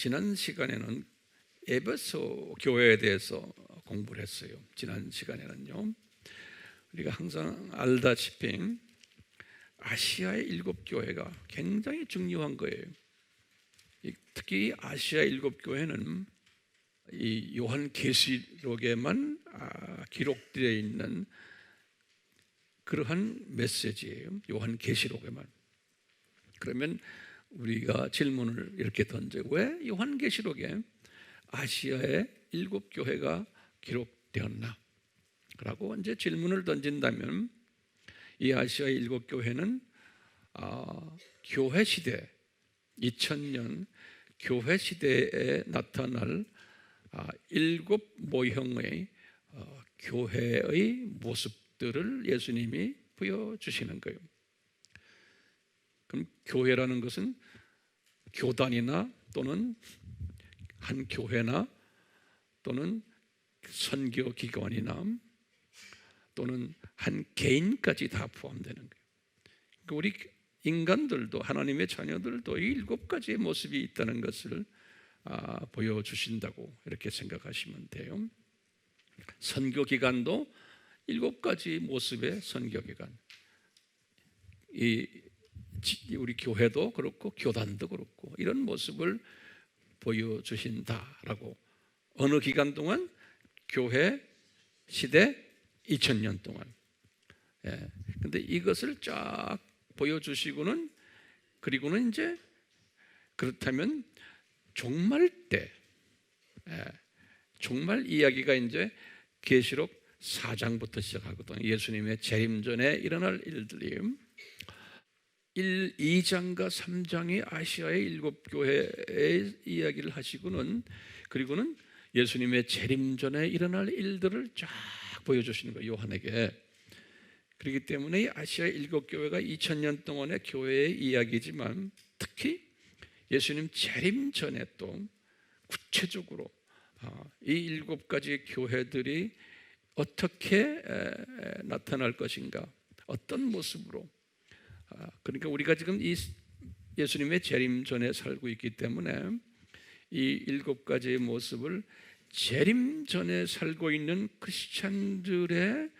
지난 시간에는 에베소 교회에 대해서 공부를 했어요. 지난 시간에는요, 우리가 항상 알다시피 아시아의 7교회가 굉장히 중요한 거예요. 특히 아시아 7교회는 이 요한계시록에만 기록되어 있는 그러한 메시지예요. 요한계시록에만. 그러면 우리가 질문을 이렇게 던져요. 왜 요한계시록에 아시아의 7교회가 기록되었나? 라고 이제 질문을 던진다면, 이 아시아의 7교회는 교회 시대, 2000년 교회 시대에 나타날 7 모형의 교회의 모습들을 예수님이 보여주시는 거예요. 그럼 교회라는 것은 교단이나 또는 한 교회나 또는 선교기관이나 또는 한 개인까지 다 포함되는 거예요. 그러니까 우리 인간들도, 하나님의 자녀들도 이 7가지의 모습이 있다는 것을 보여주신다고 이렇게 생각하시면 돼요. 선교기관도 7가지 모습의 선교기관, 우리 교회도 그렇고 교단도 그렇고 이런 모습을 보여주신다라고. 어느 기간 동안? 교회 시대 2000년 동안. 근데 이것을 쫙 보여주시고는, 그리고는 이제 그렇다면 종말 때, 종말 이야기가 이제 계시록 4장부터 시작하거든요. 예수님의 재림 전에 일어날 일들이. 2장과 3장이 아시아의 7교회의 이야기를 하시고는, 그리고는 예수님의 재림 전에 일어날 일들을 쫙 보여주시는 거예요, 요한에게. 그렇기 때문에 아시아의 7교회가 2000년 동안의 교회의 이야기지만, 특히 예수님 재림 전에 또 구체적으로 이 7가지 교회들이 어떻게 나타날 것인가, 어떤 모습으로. 그러니까 우리가 지금 이 예수님의 재림 전에 살고 있기 때문에 이 7가지의 모습을 재림 전에 살고 있는 크리스찬들의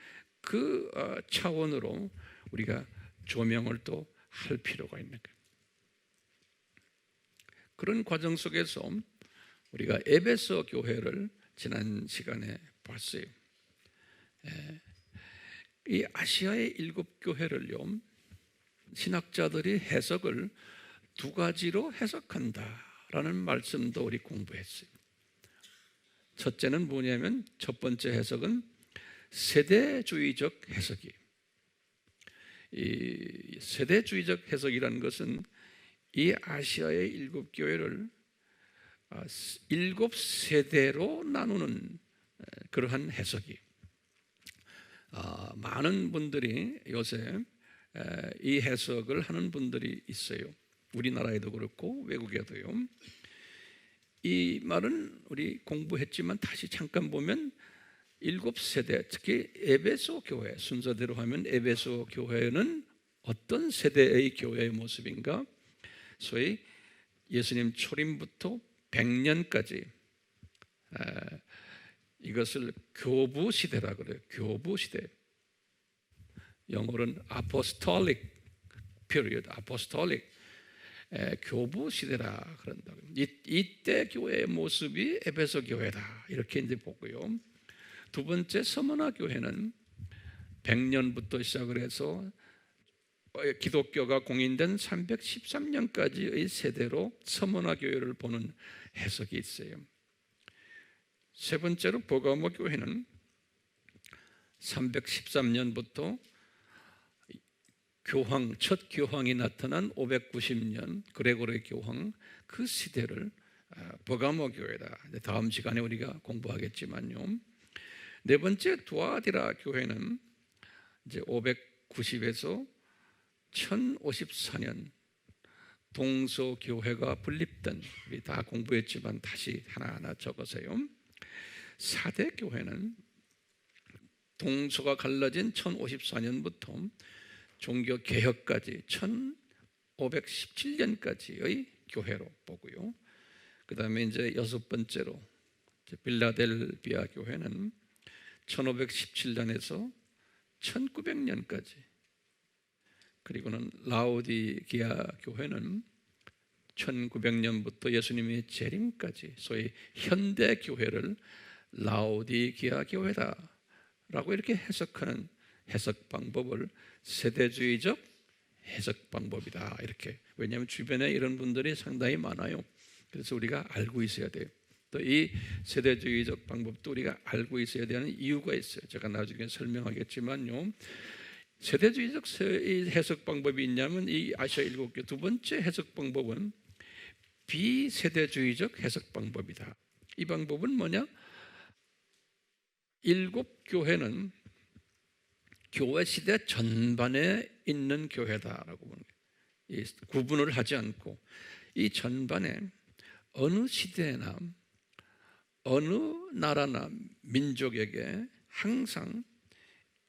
그 차원으로 우리가 조명을 또 할 필요가 있는 거예요. 그런 과정 속에서 우리가 에베소 교회를 지난 시간에 봤어요. 이 아시아의 7교회를요, 신학자들이 해석을 2가지로 해석한다라는 말씀도 우리 공부했어요. 첫째는 뭐냐면, 첫 번째 해석은 세대주의적 해석이에요. 이 세대주의적 해석이라는 것은 이 아시아의 7교회를 7세대로 나누는 그러한 해석이에요. 많은 분들이 요새 이 해석을 하는 분들이 있어요. 우리나라에도 그렇고 외국에도요. 이 말은 우리 공부했지만 다시 잠깐 보면 7세대, 특히 에베소 교회, 순서대로 하면 에베소 교회는 어떤 세대의 교회의 모습인가? 소위 예수님 초림부터 100년까지 이것을 교부 시대라 그래요. 교부 시대. 영어로는 apostolic period, apostolic 교부 시대라 그런다고. 이때 교회의 모습이 에베소 교회다, 이렇게 이제 보고요. 두 번째, 서머나 교회는 100년부터 시작을 해서 기독교가 공인된 313년까지의 세대로 서머나 교회를 보는 해석이 있어요. 세 번째로 버가모 교회는 313년부터 교황, 첫 교황이 나타난 590년 그레고리 교황, 그 시대를 버가모 교회다. 다음 시간에 우리가 공부하겠지만요. 네 번째, 두아디라 교회는 이제 590에서 1054년 동서교회가 분립된, 우리 다 공부했지만 다시 하나하나 적어서요. 4대 교회는 동서가 갈라진 1054년부터 종교 개혁까지 1517년까지의 교회로 보고요. 그 다음에 이제 여섯 번째로 빌라델비아 교회는 1517년에서 1900년까지, 그리고는 라오디게아 교회는 1900년부터 예수님의 재림까지, 소위 현대 교회를 라오디게아 교회다라고 이렇게 해석하는 해석 방법을 세대주의적 해석 방법이다 이렇게. 왜냐하면 주변에 이런 분들이 상당히 많아요. 그래서 우리가 알고 있어야 돼요. 또 이 세대주의적 방법도 우리가 알고 있어야 되는 이유가 있어요. 제가 나중에 설명하겠지만요. 세대주의적 해석 방법이 있냐면 이 아시아 7개 두 번째 해석 방법은 비세대주의적 해석 방법이다. 이 방법은 뭐냐? 7교회는 교회 시대 전반에 있는 교회다라고 보는 거예요. 구분을 하지 않고 이 전반에 어느 시대나 어느 나라나 민족에게 항상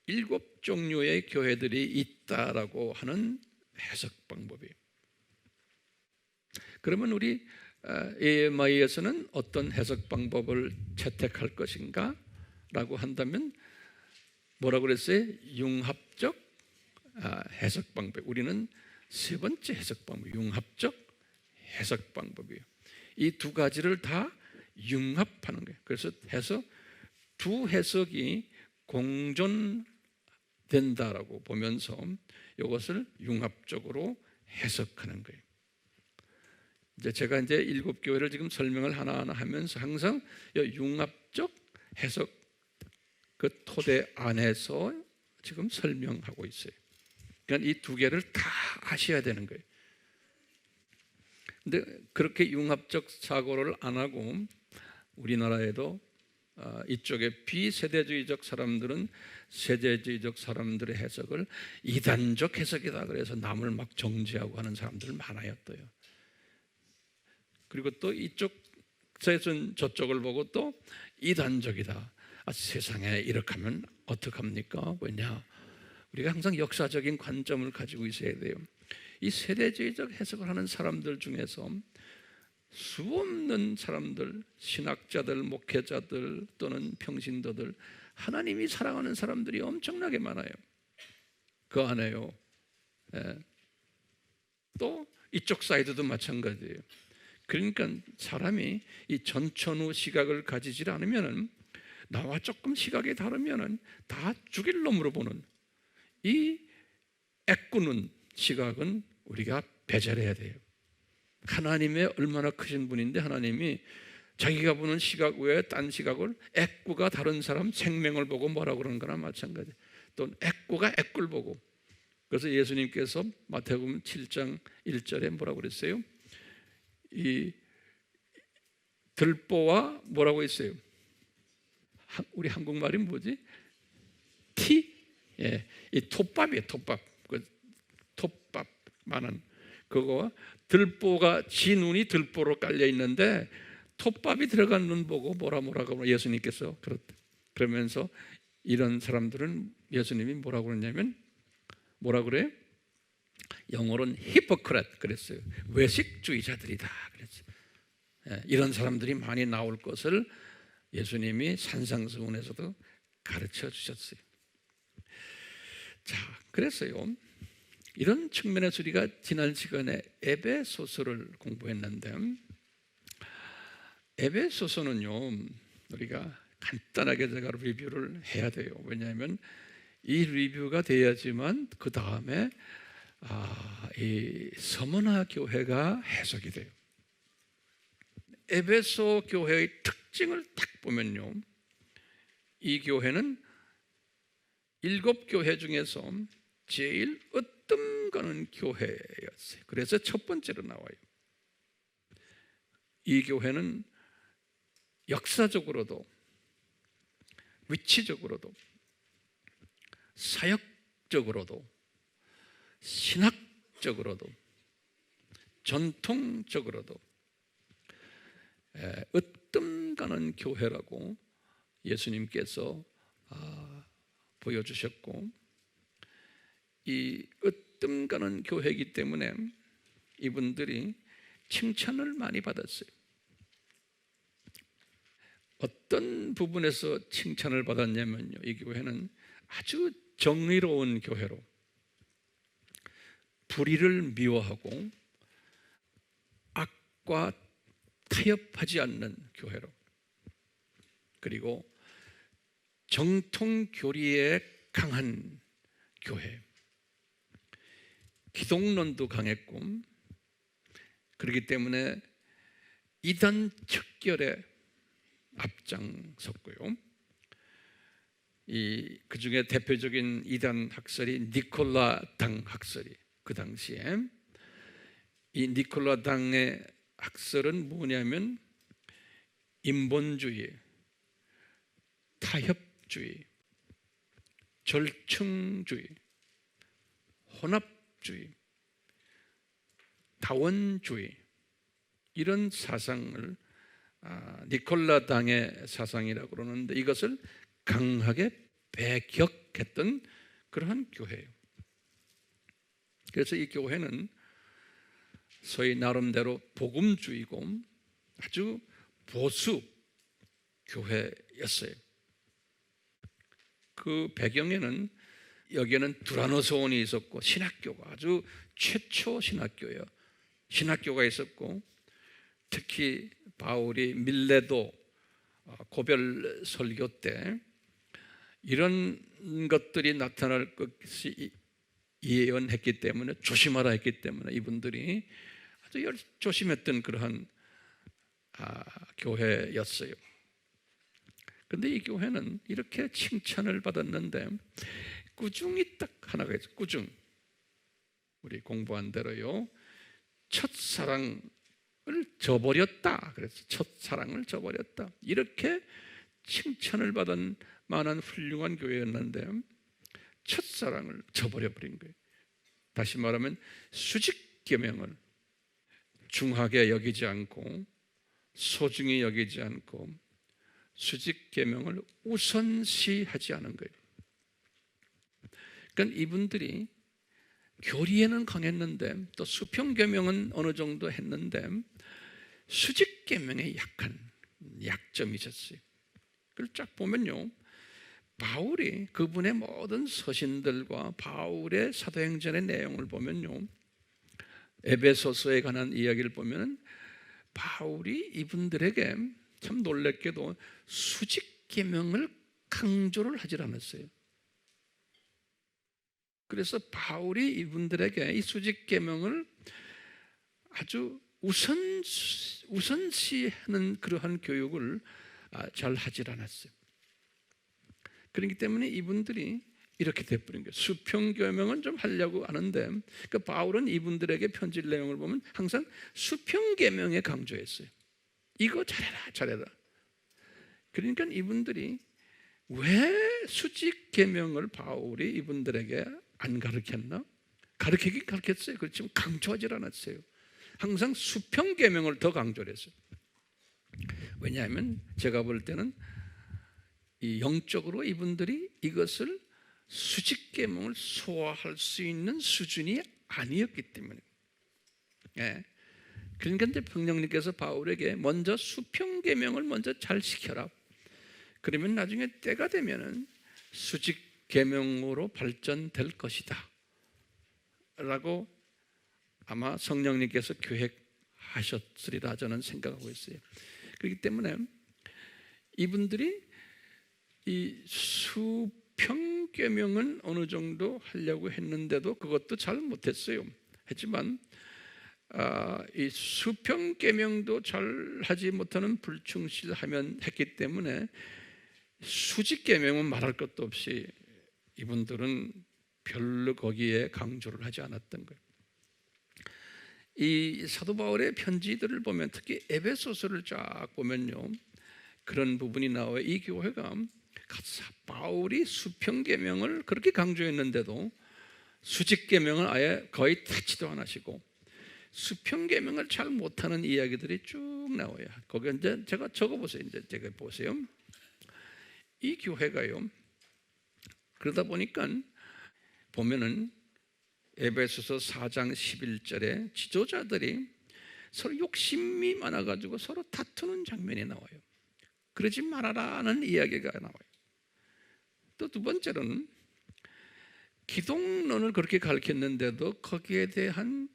7종류의 교회들이 있다라고 하는 해석 방법이에요. 그러면 우리 AMI에서는 어떤 해석 방법을 채택할 것인가? 라고 한다면 뭐라고 그랬어요? 융합적 해석 방법. 우리는 세 번째 해석 방법, 융합적 해석 방법이에요. 이 두 가지를 다 융합하는 거예요. 그래서 두 해석이 공존된다라고 보면서 이것을 융합적으로 해석하는 거예요. 제가 이제 7교회를 지금 설명을 하나하나 하면서 항상 융합적 해석 그 토대 안에서 지금 설명하고 있어요. 그러니까 이 두 개를 다 아셔야 되는 거예요. 근데 그렇게 융합적 사고를 안 하고 우리나라에도 이쪽에 비세대주의적 사람들은 세대주의적 사람들의 해석을 이단적 해석이다 그래서 남을 막 정죄하고 하는 사람들 많아요. 또요. 그리고 또 이쪽에서는 저쪽을 보고 또 이단적이다. 세상에 이렇게 하면 어떡합니까? 왜냐? 우리가 항상 역사적인 관점을 가지고 있어야 돼요. 이 세대주의적 해석을 하는 사람들 중에서 수없는 사람들, 신학자들, 목회자들 또는 평신도들, 하나님이 사랑하는 사람들이 엄청나게 많아요. 그 안에요. 또 이쪽 사이드도 마찬가지예요. 그러니까 사람이 이 전천후 시각을 가지지 않으면은, 나와 조금 시각이 다르면은 다 죽일 놈으로 보는 이 애꾸는 시각은 우리가 배제해야 돼요. 하나님의 얼마나 크신 분인데 하나님이 자기가 보는 시각 외에 딴 시각을, 애꾸가 다른 사람 생명을 보고 뭐라고 그러는 거나 마찬가지. 또 애꾸가 애꾸를 보고. 그래서 예수님께서 마태복음 7장 1절에 뭐라고 그랬어요? 이 들보와 뭐라고 했어요? 우리 한국말이 뭐지? 이 톱밥이에요. 톱밥. 톱밥만한 그거와 들보가 지 눈이 들보로 깔려 있는데 톱밥이 들어간 눈 보고 뭐라고 예수님께서 그러면서 이런 사람들은 예수님이 뭐라고 그러냐면 뭐라 그래요? 영어로는 히포크레트 그랬어요. 외식주의자들이다 그랬어요. 이런 사람들이 많이 나올 것을 예수님이 산상수훈에서도 가르쳐 주셨어요. 자, 그랬어요. 이런 측면에서 우리가 지난 시간에 에베소서를 공부했는데, 에베소서는요 우리가 간단하게 제가 리뷰를 해야 돼요. 왜냐하면 이 리뷰가 돼야지만 그 다음에 이 서머나 교회가 해석이 돼요. 에베소 교회의 특징을 딱 보면요, 이 교회는 7교회 중에서 제일 으뜸 가는 교회였어요. 그래서 첫 번째로 나와요. 이 교회는 역사적으로도 위치적으로도 사역적으로도 신학적으로도 전통적으로도 으뜸 가는 교회라고 예수님께서 보여주셨고, 이 으뜸 가는 교회이기 때문에 이분들이 칭찬을 많이 받았어요. 어떤 부분에서 칭찬을 받았냐면요, 이 교회는 아주 정의로운 교회로, 불의를 미워하고 악과 타협하지 않는 교회로, 그리고 정통 교리에 강한 교회, 기독론도 강했고, 그렇기 때문에 이단 척결에 앞장섰고요. 그 중에 대표적인 이단 학설이 니콜라 당 학설이, 그 당시에 이 니콜라 당의 학설은 뭐냐면 인본주의, 타협주의, 절충주의, 혼합주의, 다원주의, 이런 사상을 니콜라 당의 사상이라고 그러는데, 이것을 강하게 배격했던 그러한 교회예요. 그래서 이 교회는 소위 나름대로 복음주의고 아주 보수 교회였어요. 그 배경에는 여기에는 두라노소원이 있었고, 신학교가 아주 최초 신학교예요. 신학교가 있었고, 특히 바울이 밀레도 고별 설교 때 이런 것들이 나타날 것이 예언했기 때문에, 조심하라 했기 때문에 이분들이 아주 조심했던 그러한 교회였어요. 그런데 이 교회는 이렇게 칭찬을 받았는데 꾸중이 딱 하나가 있어요. 꾸중. 우리 공부한 대로요, 첫사랑을 저버렸다. 그래서 첫사랑을 저버렸다. 이렇게 칭찬을 받은 만한 훌륭한 교회였는데 첫사랑을 저버려버린 거예요. 다시 말하면 수직계명을 중하게 여기지 않고, 소중히 여기지 않고, 수직계명을 우선시하지 않은 거예요. 그러니까 이분들이 교리에는 강했는데, 또 수평계명은 어느 정도 했는데 수직계명에 약한 약점이 있었어요. 그걸 쫙 보면요, 바울이 그분의 모든 서신들과 바울의 사도행전의 내용을 보면요, 에베소서에 관한 이야기를 보면 바울이 이분들에게 참 놀랍게도 수직계명을 강조를 하질 않았어요. 그래서 바울이 이분들에게 이 수직계명을 아주 우선시하는 그러한 교육을 잘 하질 않았어요. 그렇기 때문에 이분들이 이렇게 돼버린 거예요. 수평계명은 좀 하려고 하는데, 그러니까 바울은 이분들에게 편지 내용을 보면 항상 수평계명에 강조했어요. 이거 잘해라, 잘해라. 그러니까 이분들이 왜 수직계명을 바울이 이분들에게 안 가르쳤나? 가르치긴 가르쳤어요. 그렇지만 강조하지 않았어요. 항상 수평계명을 더 강조를 했어요. 왜냐하면 제가 볼 때는 이 영적으로 이분들이 이것을 수직계명을 소화할 수 있는 수준이 아니었기 때문에. 그러니까 이제 성령님께서 바울에게 먼저 수평계명을 먼저 잘 시켜라. 그러면 나중에 때가 되면은 수직계명으로 발전될 것이다 라고 아마 성령님께서 계획하셨으리라 저는 생각하고 있어요. 그렇기 때문에 이분들이 이 수평계명은 어느 정도 하려고 했는데도 그것도 잘 못했어요. 했지만 이 수평계명도 잘 하지 못하는 불충실하면 했기 때문에 수직계명은 말할 것도 없이 이분들은 별로 거기에 강조를 하지 않았던 거예요. 이 사도 바울의 편지들을 보면, 특히 에베소서를 쫙 보면요, 그런 부분이 나와요. 이 교회가 바울이 수평계명을 그렇게 강조했는데도 수직계명을 아예 거의 찾지도 않으시고 수평계명을 잘 못하는 이야기들이 쭉 나와요. 거기 이제 제가 적어보세요. 이제 제가 보세요. 이 교회가요, 그러다 보니까 보면은 에베소서 4장 11절에 지도자들이 서로 욕심이 많아가지고 서로 다투는 장면이 나와요. 그러지 말아라는 이야기가 나와요. 또 두 번째로는 기독론을 그렇게 가르쳤는데도 거기에 대한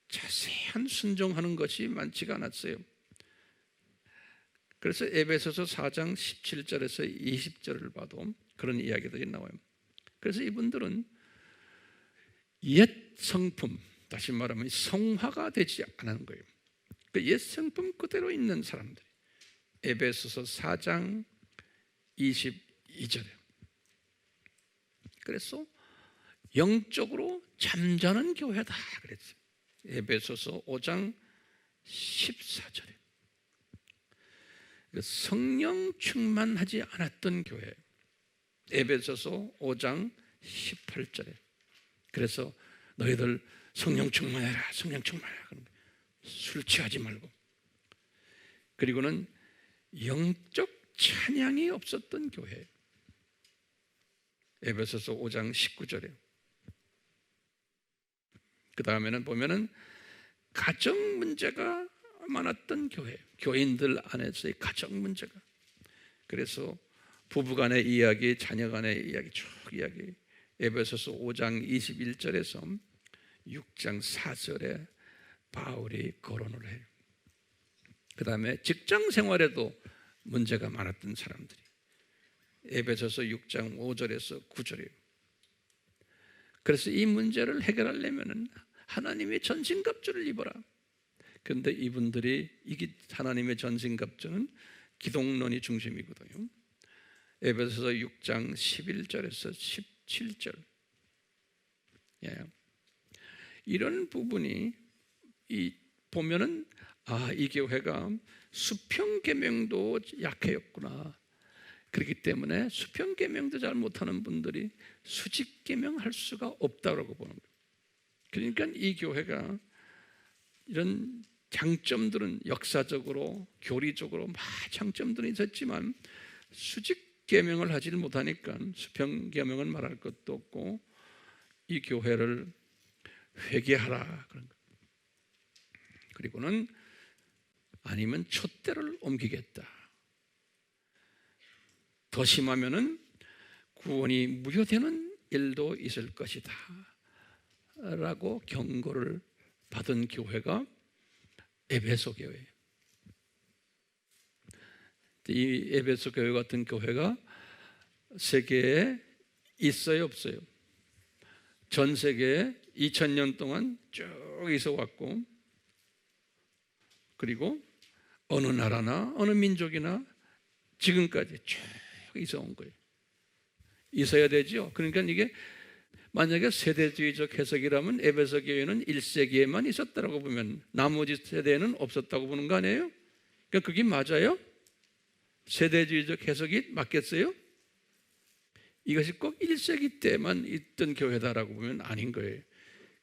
자세한 순종하는 것이 많지가 않았어요. 그래서 에베소서 4장 17절에서 20절을 봐도 그런 이야기들이 나와요. 그래서 이분들은 옛 성품, 다시 말하면 성화가 되지 않은 거예요. 그 옛 성품 그대로 있는 사람들이 에베소서 4장 22절에 그래서 영적으로 잠자는 교회다 그랬어요. 에베소서 5장 14절에 성령 충만하지 않았던 교회 에베소서 5장 18절에 그래서 너희들 성령 충만해라, 성령 충만해라. 술 취하지 말고. 그리고는 영적 찬양이 없었던 교회 에베소서 5장 19절에 그 다음에는 보면은 가정 문제가 많았던 교회, 교인들 안에서의 가정 문제가. 그래서 부부간의 이야기, 자녀간의 이야기 쭉 이야기. 에베소서 5장 21절에서 6장 4절에 바울이 거론을 해요. 그 다음에 직장 생활에도 문제가 많았던 사람들이 에베소서 6장 5절에서 9절이에요. 그래서 이 문제를 해결하려면 하나님의 전신갑주를 입어라. 그런데 이분들이 이게 하나님의 전신갑주는 기독론이 중심이거든요. 에베소서 6장 11절에서 17절. 이런 부분이 보면은 이 교회가 수평 계명도 약해였구나. 그렇기 때문에 수평 계명도 잘 못하는 분들이 수직 계명할 수가 없다고 보는 거예요. 그러니까 이 교회가 이런 장점들은 역사적으로 교리적으로 많은 장점들이 있었지만 수직 계명을 하지 못하니까 수평 계명을 말할 것도 없고 이 교회를 회개하라 그런 거. 그리고는 아니면 촛대를 옮기겠다. 더 심하면은 구원이 무효되는 일도 있을 것이다 라고 경고를 받은 교회가 에베소 교회. 이 에베소 교회 같은 교회가 세계에 있어요, 없어요? 전 세계에 2000년 동안 쭉 있어 왔고, 그리고 어느 나라나 어느 민족이나 지금까지 쭉 있어 온 거예요. 있어야 되죠. 그러니까 이게 만약에 세대주의적 해석이라면 에베소 교회는 1세기에만 있었다고 보면 나머지 세대에는 없었다고 보는 거 아니에요? 그러니까 그게 맞아요? 세대주의적 해석이 맞겠어요? 이것이 꼭 1세기 때만 있던 교회다라고 보면 아닌 거예요.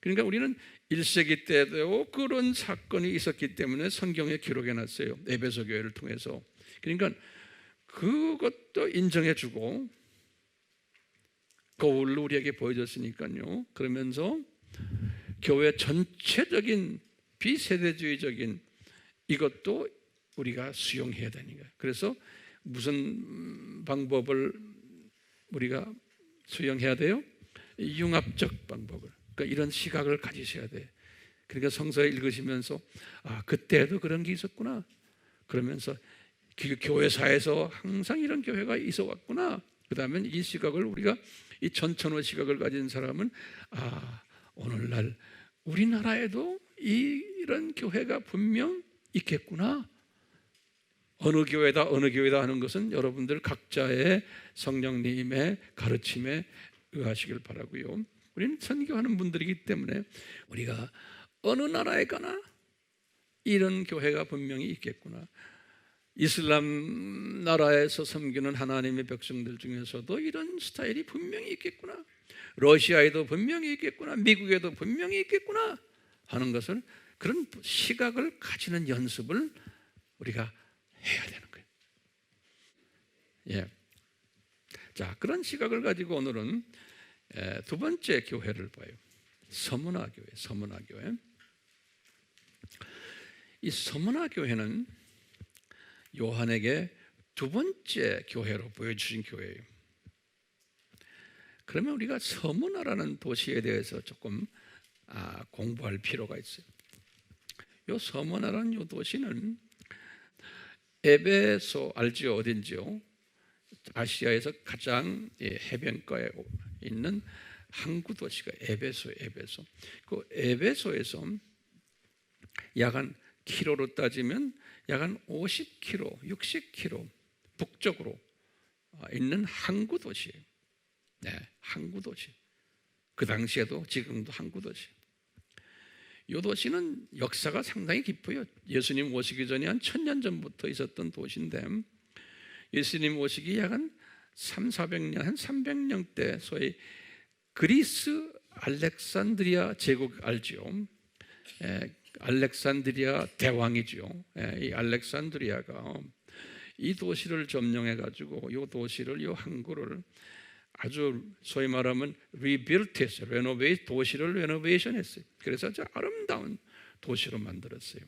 그러니까 우리는 1세기 때도 그런 사건이 있었기 때문에 성경에 기록해놨어요. 에베소 교회를 통해서. 그러니까 그것도 인정해주고 거울로 우리에게 보여줬으니까요. 그러면서 교회 전체적인 비세대주의적인 이것도 우리가 수용해야 되는 거예요. 그래서 무슨 방법을 우리가 수용해야 돼요? 융합적 방법을. 그러니까 이런 시각을 가지셔야 돼. 그러니까 성서 읽으시면서 그때도 그런 게 있었구나. 그러면서 교회사에서 항상 이런 교회가 있어 왔구나. 그 다음에 이 시각을 우리가 이 전천후 시각을 가진 사람은 오늘날 우리나라에도 이런 교회가 분명 있겠구나. 어느 교회다 하는 것은 여러분들 각자의 성령님의 가르침에 의하시길 바라고요. 우리는 선교하는 분들이기 때문에 우리가 어느 나라에 가나 이런 교회가 분명히 있겠구나. 이슬람 나라에서 섬기는 하나님의 백성들 중에서도 이런 스타일이 분명히 있겠구나. 러시아에도 분명히 있겠구나. 미국에도 분명히 있겠구나 하는 것을 그런 시각을 가지는 연습을 우리가 해야 되는 거예요. 자, 그런 시각을 가지고 오늘은 두 번째 교회를 봐요. 서문화 교회, 서문화 교회. 이 서문화 교회는 요한에게 두 번째 교회로 보여주신 교회예요. 그러면 우리가 서머나라는 도시에 대해서 조금 공부할 필요가 있어요. 요 서머나라는 요 도시는 에베소 알지요? 어딘지요? 아시아에서 가장 해변가에 있는 항구 도시가 에베소. 그 에베소에서 약 한 킬로로 따지면 약 한 50km, 60km 북쪽으로 있는 항구 도시예요. 네, 항구 도시. 그 당시에도 지금도 항구 도시. 이 도시는 역사가 상당히 깊어요. 예수님 오시기 전에 한 1000년 전부터 있었던 도시인데, 예수님 오시기 약 한 300~400년, 한 300년 때 소위 그리스 알렉산드리아 제국 알지요? 알렉산드리아 대왕이죠. 이 알렉산드리아가 이 도시를 점령해 가지고 이 도시를, 이 항구를 아주 소위 말하면 리빌트 했어요. 도시를 레노베이션 했어요. 그래서 아주 아름다운 도시로 만들었어요.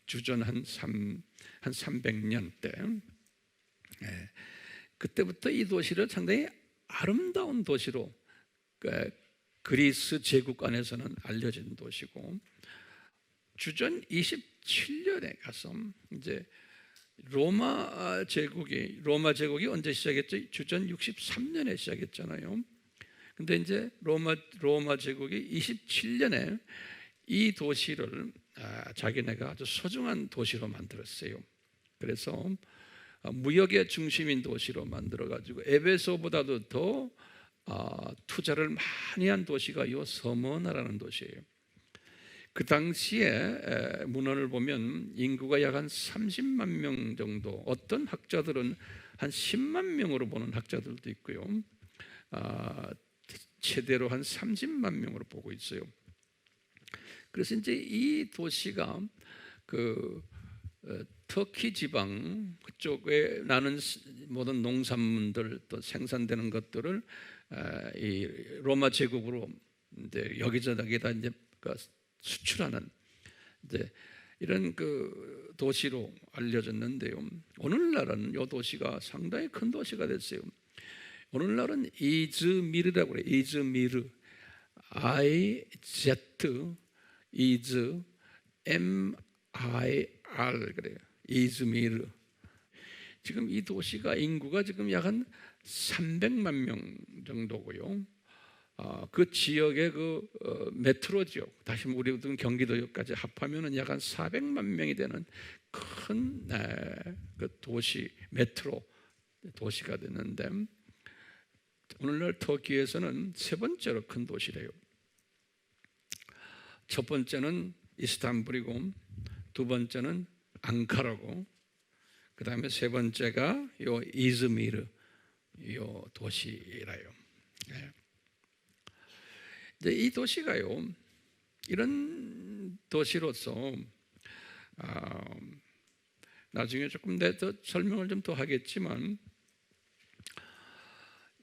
주전 한 300년 때. 그때부터 이 도시를 상당히 아름다운 도시로 그리스 제국 안에서는 알려진 도시고, 주전 27년에 가서 이제 로마 제국이 언제 시작했죠? 주전 63년에 시작했잖아요. 근데 이제 로마 제국이 27년에 이 도시를 자기네가 아주 소중한 도시로 만들었어요. 그래서 무역의 중심인 도시로 만들어 가지고 에베소보다도 더 투자를 많이 한 도시가 이 서머나라는 도시예요. 그 당시에 문헌을 보면 인구가 약 한 30만 명 정도, 어떤 학자들은 한 10만 명으로 보는 학자들도 있고요. 최대로 한 30만 명으로 보고 있어요. 그래서 이제 이 도시가 터키 지방 그쪽에 나는 모든 농산물들 또 생산되는 것들을 이 로마 제국으로 이제 여기저기다 이제 수출하는 이제 이런 도시로 알려졌는데요. 오늘날은 이 도시가 상당히 큰 도시가 됐어요. 오늘날은 이즈미르라고 그래요. 이즈미르, IZMIR 그래요. 이즈미르. 지금 이 도시가 인구가 지금 약 한 300만 명 정도고요. 그 지역의 메트로 지역, 다시 우리 경기도역까지 합하면은 약 한 400만 명이 되는 큰 도시, 메트로 도시가 됐는데, 오늘날 터키에서는 세 번째로 큰 도시래요. 첫 번째는 이스탄불이고, 두 번째는 앙카라고, 그 다음에 세 번째가 요 이즈미르 요 도시라요. 이제 이 도시가요, 이런 도시로서 나중에 조금 더 설명을 좀 더 하겠지만,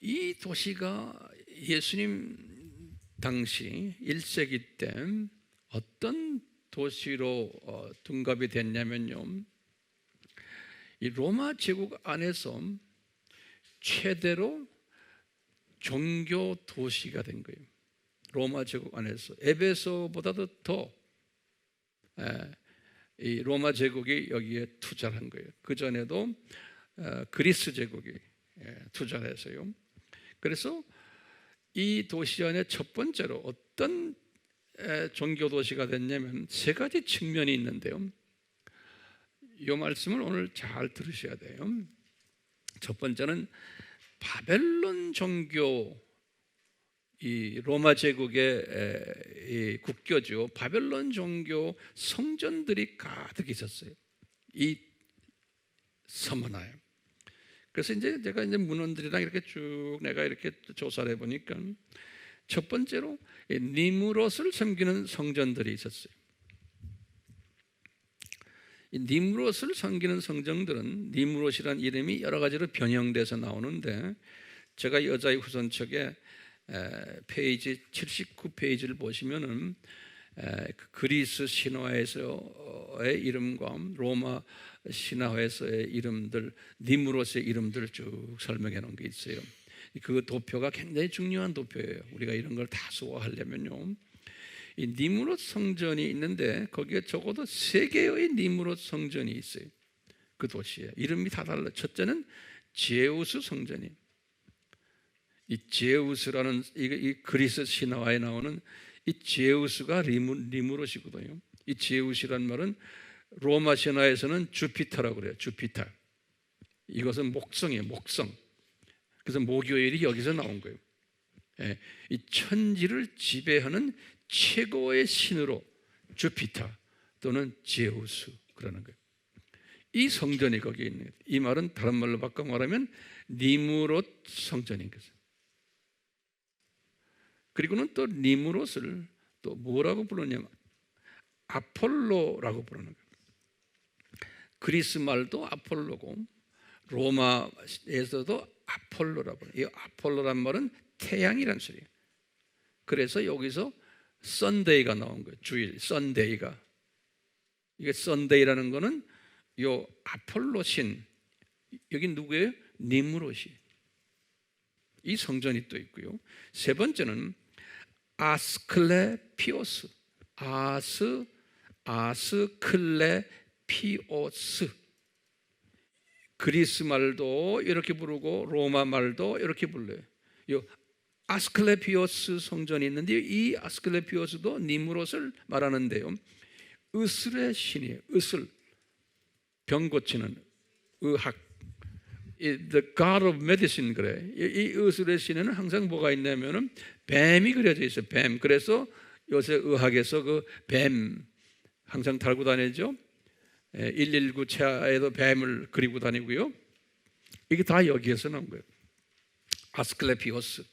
이 도시가 예수님 당시 1세기 때 어떤 도시로 둔갑이 됐냐면요, 이 로마 제국 안에서 최대로 종교 도시가 된 거예요. 로마 제국 안에서 에베소보다도 더 이 로마 제국이 여기에 투자를 한 거예요. 그 전에도 그리스 제국이 투자를 해서요. 그래서 이 도시 안에 첫 번째로 어떤 종교 도시가 됐냐면 세 가지 측면이 있는데요. 이 말씀을 오늘 잘 들으셔야 돼요. 첫 번째는 바벨론 종교, 이 로마 제국의 이 국교죠. 바벨론 종교 성전들이 가득 있었어요. 이 서머나에. 그래서 이제 제가 문헌들이랑 이렇게 쭉 내가 이렇게 조사를 해보니까 첫 번째로 니무롯을 섬기는 성전들이 있었어요. 이 니무롯을 섬기는 성전들은 니무롯이라는 이름이 여러 가지로 변형돼서 나오는데, 제가 여자의 후손책에 페이지 79페이지를 보시면은 그리스 신화에서의 이름과 로마 신화에서의 이름들, 니무롯의 이름들을 쭉 설명해 놓은 게 있어요. 그 도표가 굉장히 중요한 도표예요. 우리가 이런 걸 다 소화하려면요. 이 니무롯 성전이 있는데 거기에 적어도 3개의 니무롯 성전이 있어요. 그 도시에 이름이 다 달라. 첫째는 제우스 성전이. 이 제우스라는 이 그리스 신화에 나오는 이 제우스가 니무롯이거든요. 이 제우스란 말은 로마 신화에서는 주피터라고 그래요. 주피터. 이것은 목성이에요. 목성. 그래서 목요일이 여기서 나온 거예요. 예, 이 천지를 지배하는 최고의 신으로 주피터 또는 제우스 그러는 거예요. 이 성전이 거기에 있는 거예요. 이 말은 다른 말로 바꿔 말하면 니무롯 성전인 거죠. 그리고는 또 니무롯을 또 뭐라고 부르냐면 아폴로라고 부르는 거예요. 그리스 말도 아폴로고 로마에서도 아폴로라고 해요. 이 아폴로란 말은 태양이란 소리예요. 그래서 여기서 썬데이가 나온 거예요. 주일, 썬데이가. 이게 썬데이라는 거는 요 아폴로 신, 여기 누구예요? 니무롯이. 이 성전이 또 있고요. 세 번째는 아스클레피오스. 아스클레피오스. 그리스 말도 이렇게 부르고 로마 말도 이렇게 불러요. 이 아스클레피오스 성전이 있는데 이 아스클레피오스도 니무롯을 말하는데요. 의술의 신이에요. 의술, 병 고치는 의학, The God of Medicine 그래. 이 의술의 신에는 항상 뭐가 있냐면은 뱀이 그려져 있어요. 뱀. 그래서 요새 의학에서 그 뱀 항상 달고 다니죠. 119 차에도 뱀을 그리고 다니고요. 이게 다 여기에서 나온 거예요. 아스클레피오스.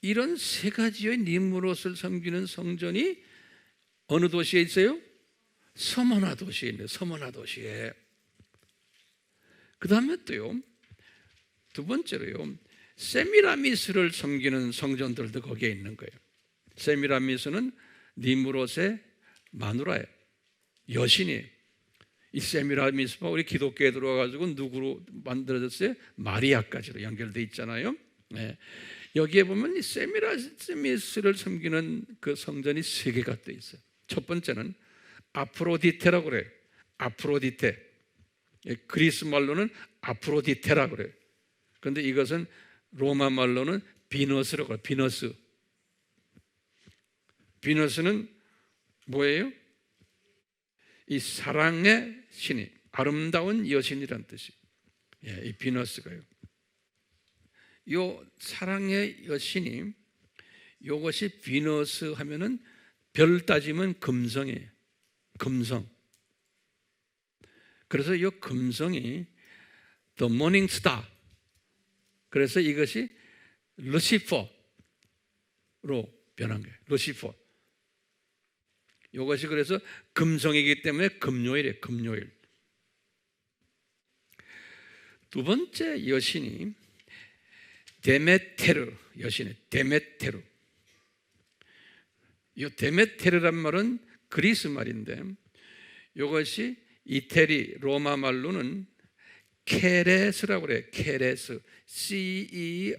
이런 3가지의 니무롯을 섬기는 성전이 어느 도시에 있어요? 서머나 도시에 있네요. 서머나 도시에. 그 다음에 또요, 두 번째로요, 세미라미스를 섬기는 성전들도 거기에 있는 거예요. 세미라미스는 니무롯의 마누라예요. 여신이에요. 이 세미라미스가 우리 기독교에 들어와가지고 누구로 만들어졌어요? 마리아까지로 연결되어 있잖아요. 네. 여기에 보면 이 세미라미스를 섬기는 그 성전이 3개가 또 있어요. 첫 번째는 아프로디테라고 그래요. 아프로디테. 그리스 말로는 아프로디테라고 그래요. 그런데 이것은 로마 말로는 비너스라고 해요. 비너스. 비너스는 뭐예요? 이 사랑의 신이, 아름다운 여신이란 뜻이에요. 이 비너스가요. 이 사랑의 여신이, 이것이 비너스 하면은 별 따지면 금성이에요. 금성. 그래서 이 금성이 The Morning Star. 그래서 이것이 루시퍼로 변한 거예요. 루시퍼. 이것이 그래서 금성이기 때문에 금요일이에요. 금요일. 두 번째 여신이 데메테르 여신이에요. 데메테르. 이 데메테르란 말은 그리스 말인데 이것이 이태리 로마 말로는 케레스라고 그래요. 케레스. C-E-R-E-S.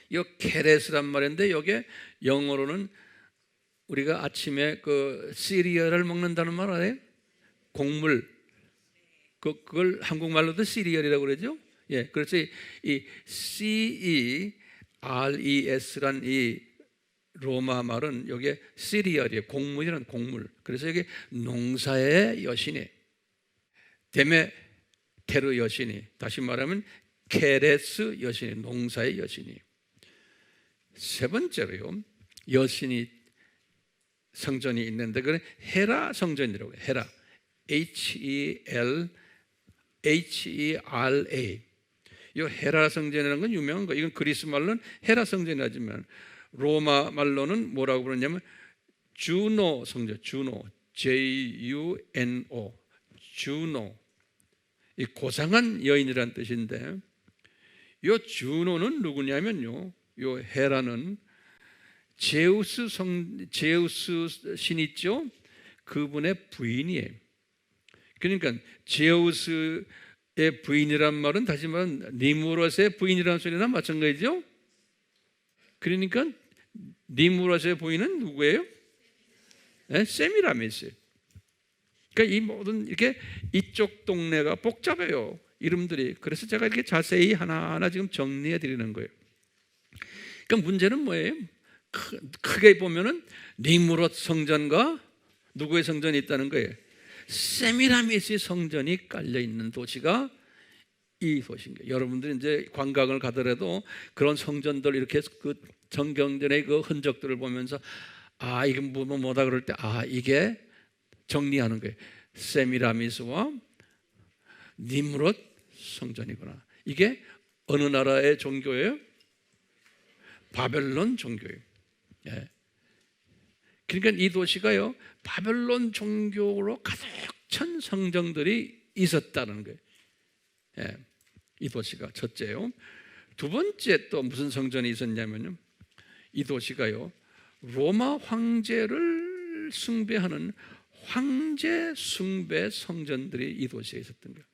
이 케레스란 말인데 여기에 영어로는 우리가 아침에 그 시리얼을 먹는다는 말 알아요? 곡물. 그걸 한국말로도 시리얼이라고 그러죠. 예, 그래서 이 C-E-R-E-S란 이 로마 말은 여기에 시리얼이에요. 곡물이라는 곡물. 그래서 여기 농사의 여신이 데메테르 여신이, 다시 말하면 케레스 여신이, 농사의 여신이. 세 번째로요, 여신이 성전이 있는데 그건 헤라 성전이라고 해요. 헤라. H-E-L-H-E-R-A. 이 헤라 성전이라는 건 유명한 거. 이건 그리스 말로는 헤라 성전이라지만 로마 말로는 뭐라고 부르냐면 주노 성전. 주노. J-U-N-O. 주노. 이 고상한 여인이라는 뜻인데 이 주노는 누구냐면요, 이 헤라는 제우스 신 있죠? 그분의 부인이에요. 그러니까 제우스의 부인이란 말은 다시 말하면 니무롯의 부인이라는 소리나 마찬가지죠. 그러니까 니무롯의 부인은 누구예요? 네, 세미라미스예요. 그러니까 이 모든 이렇게 이쪽 동네가 복잡해요, 이름들이. 그래서 제가 이렇게 자세히 하나하나 지금 정리해 드리는 거예요. 그러니까 문제는 뭐예요? 크게 보면은 니무롯 성전과 누구의 성전이 있다는 거예요? 세미라미스의 성전이 깔려 있는 도시가 이 도시인 거예요. 여러분들이 이제 관광을 가더라도 그런 성전들 이렇게 그 정경전의 그 흔적들을 보면서 이게 뭐다 그럴 때 이게 정리하는 거예요. 세미라미스와 니무롯 성전이구나. 이게 어느 나라의 종교예요? 바벨론 종교예요. 예. 그러니까 이 도시가요, 바벨론 종교로 가득 찬 성전들이 있었다는 거예요. 예. 이 도시가 첫째요. 두 번째 또 무슨 성전이 있었냐면요, 이 도시가요, 로마 황제를 숭배하는 황제 숭배 성전들이 이 도시에 있었던 거예요.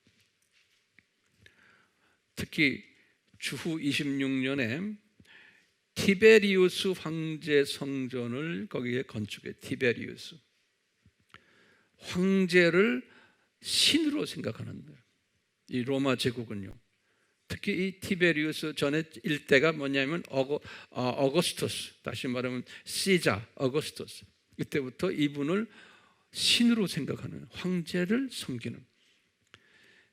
특히 주후 26년에 티베리우스 황제 성전을 거기에 건축해. 티베리우스 황제를 신으로 생각하는 거예요, 이 로마 제국은요. 특히 이 티베리우스 전에 일대가 뭐냐면 어거스투스, 다시 말하면 시자 어거스투스, 이때부터 이분을 신으로 생각하는, 황제를 섬기는.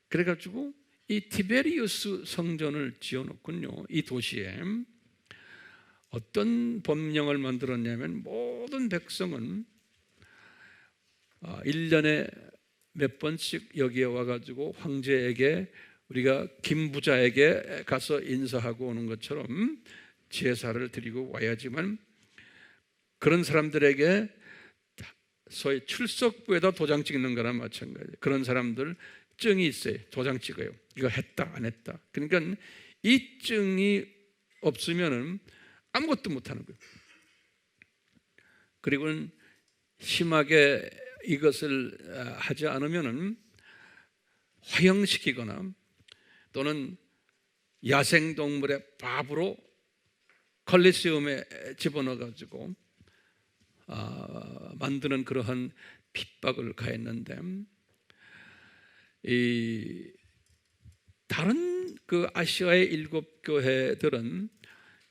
그래가지고 이 티베리우스 성전을 지어놓군요. 이 도시에 어떤 법령을 만들었냐면, 모든 백성은 1년에 몇 번씩 여기에 와가지고 황제에게, 우리가 김부자에게 가서 인사하고 오는 것처럼 제사를 드리고 와야지만, 그런 사람들에게 소위 출석부에다 도장 찍는 거랑 마찬가지예요. 그런 사람들 증이 있어요. 도장 찍어요. 이거 했다 안 했다. 그러니까 이 증이 없으면은 아무것도 못하는 거예요. 그리고는 심하게 이것을 하지 않으면은 화형시키거나 또는 야생동물의 밥으로 콜리세움에 집어넣어가지고 만드는 그러한 핍박을 가했는데, 이 다른 그 아시아의 7교회들은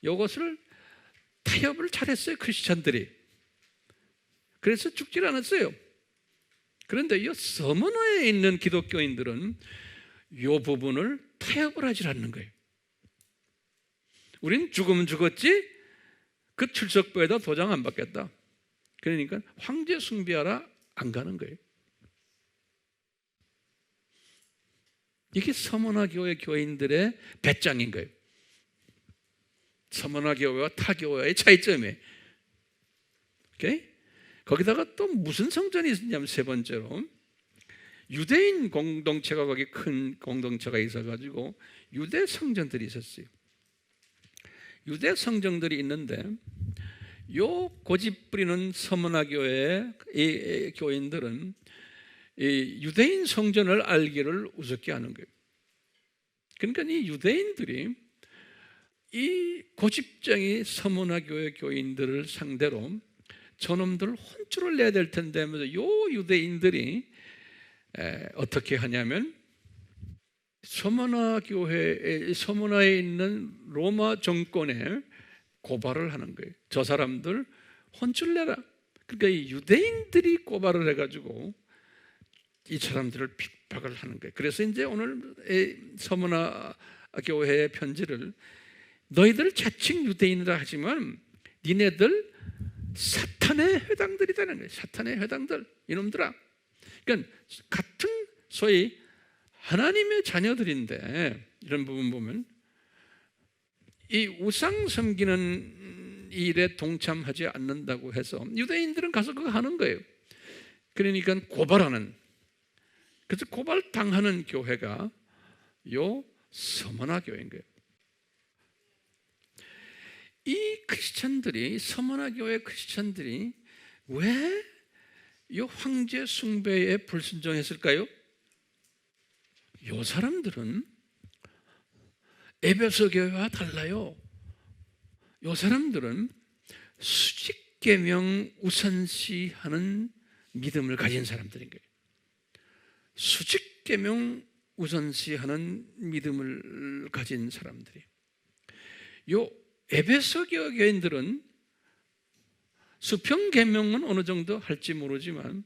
이것을 타협을 잘했어요, 크리스찬들이. 그래서 죽질 않았어요. 그런데 이 서머너에 있는 기독교인들은 이 부분을 타협을 하질 않는 거예요. 우린 죽으면 죽었지 그 출석부에다 도장 안 받겠다. 그러니까 황제 숭배하러 안 가는 거예요. 이게 서머나 교회 교인들의 배짱인 거예요. 서머나 교회와 타 교회의 차이점이에요. 오케이? 거기다가 또 무슨 성전이 있었냐면, 세 번째로 유대인 공동체가, 거기 큰 공동체가 있어가지고 유대 성전들이 있었어요. 유대 성전들이 있는데, 요 고집 부리는 서머나 교회의 이 교인들은 이 유대인 성전을 알기를 우습게 하는 거예요. 그러니까 이 유대인들이 이 고집쟁이 서머나 교회 교인들을 상대로 저놈들 혼쭐을 내야 될 텐데 하면서 요 유대인들이 어떻게 하냐면, 서머나 교회, 서머나에 있는 로마 정권에 고발을 하는 거예요. 저 사람들 혼쭐 내라. 그러니까 이 유대인들이 고발을 해가지고 이 사람들을 핍박을 하는 거예요. 그래서 이제 오늘 서머나 교회의 편지를, 너희들 자칭 유대인이라 하지만 니네들 사탄의 회당들이라는 거예요. 사탄의 회당들, 이놈들아. 그러니까 같은 소위 하나님의 자녀들인데, 이런 부분 보면 이 우상 섬기는 일에 동참하지 않는다고 해서 유대인들은 가서 그거 하는 거예요. 그러니까 고발하는, 그래서 고발당하는 교회가 요 서머나 교회인 거예요. 이 크리스찬들이, 서머나 교회 크리스찬들이 왜 이 황제 숭배에 불순종했을까요? 이 사람들은 에베소 교회와 달라요. 이 사람들은 수직계명 우선시하는 믿음을 가진 사람들인 거예요. 수직계명 우선시하는 믿음을 가진 사람들이. 요 에베소 교인들은 수평계명은 어느 정도 할지 모르지만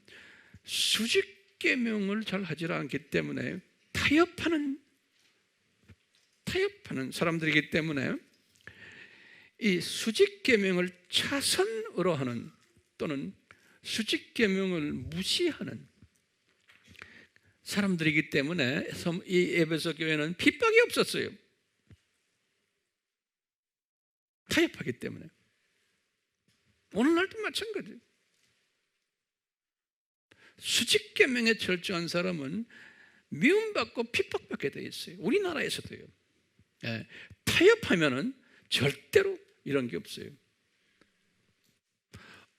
수직계명을 잘 하지 않기 때문에 타협하는 사람들이기 때문에 이 수직계명을 차선으로 하는 또는 수직계명을 무시하는 사람들이기 때문에 이 에베소 교회는 핍박이 없었어요. 타협하기 때문에. 오늘날도 마찬가지예요. 수직계명에 철저한 사람은 미움받고 핍박받게 되어 있어요. 우리나라에서도요. 예, 타협하면은 절대로 이런 게 없어요.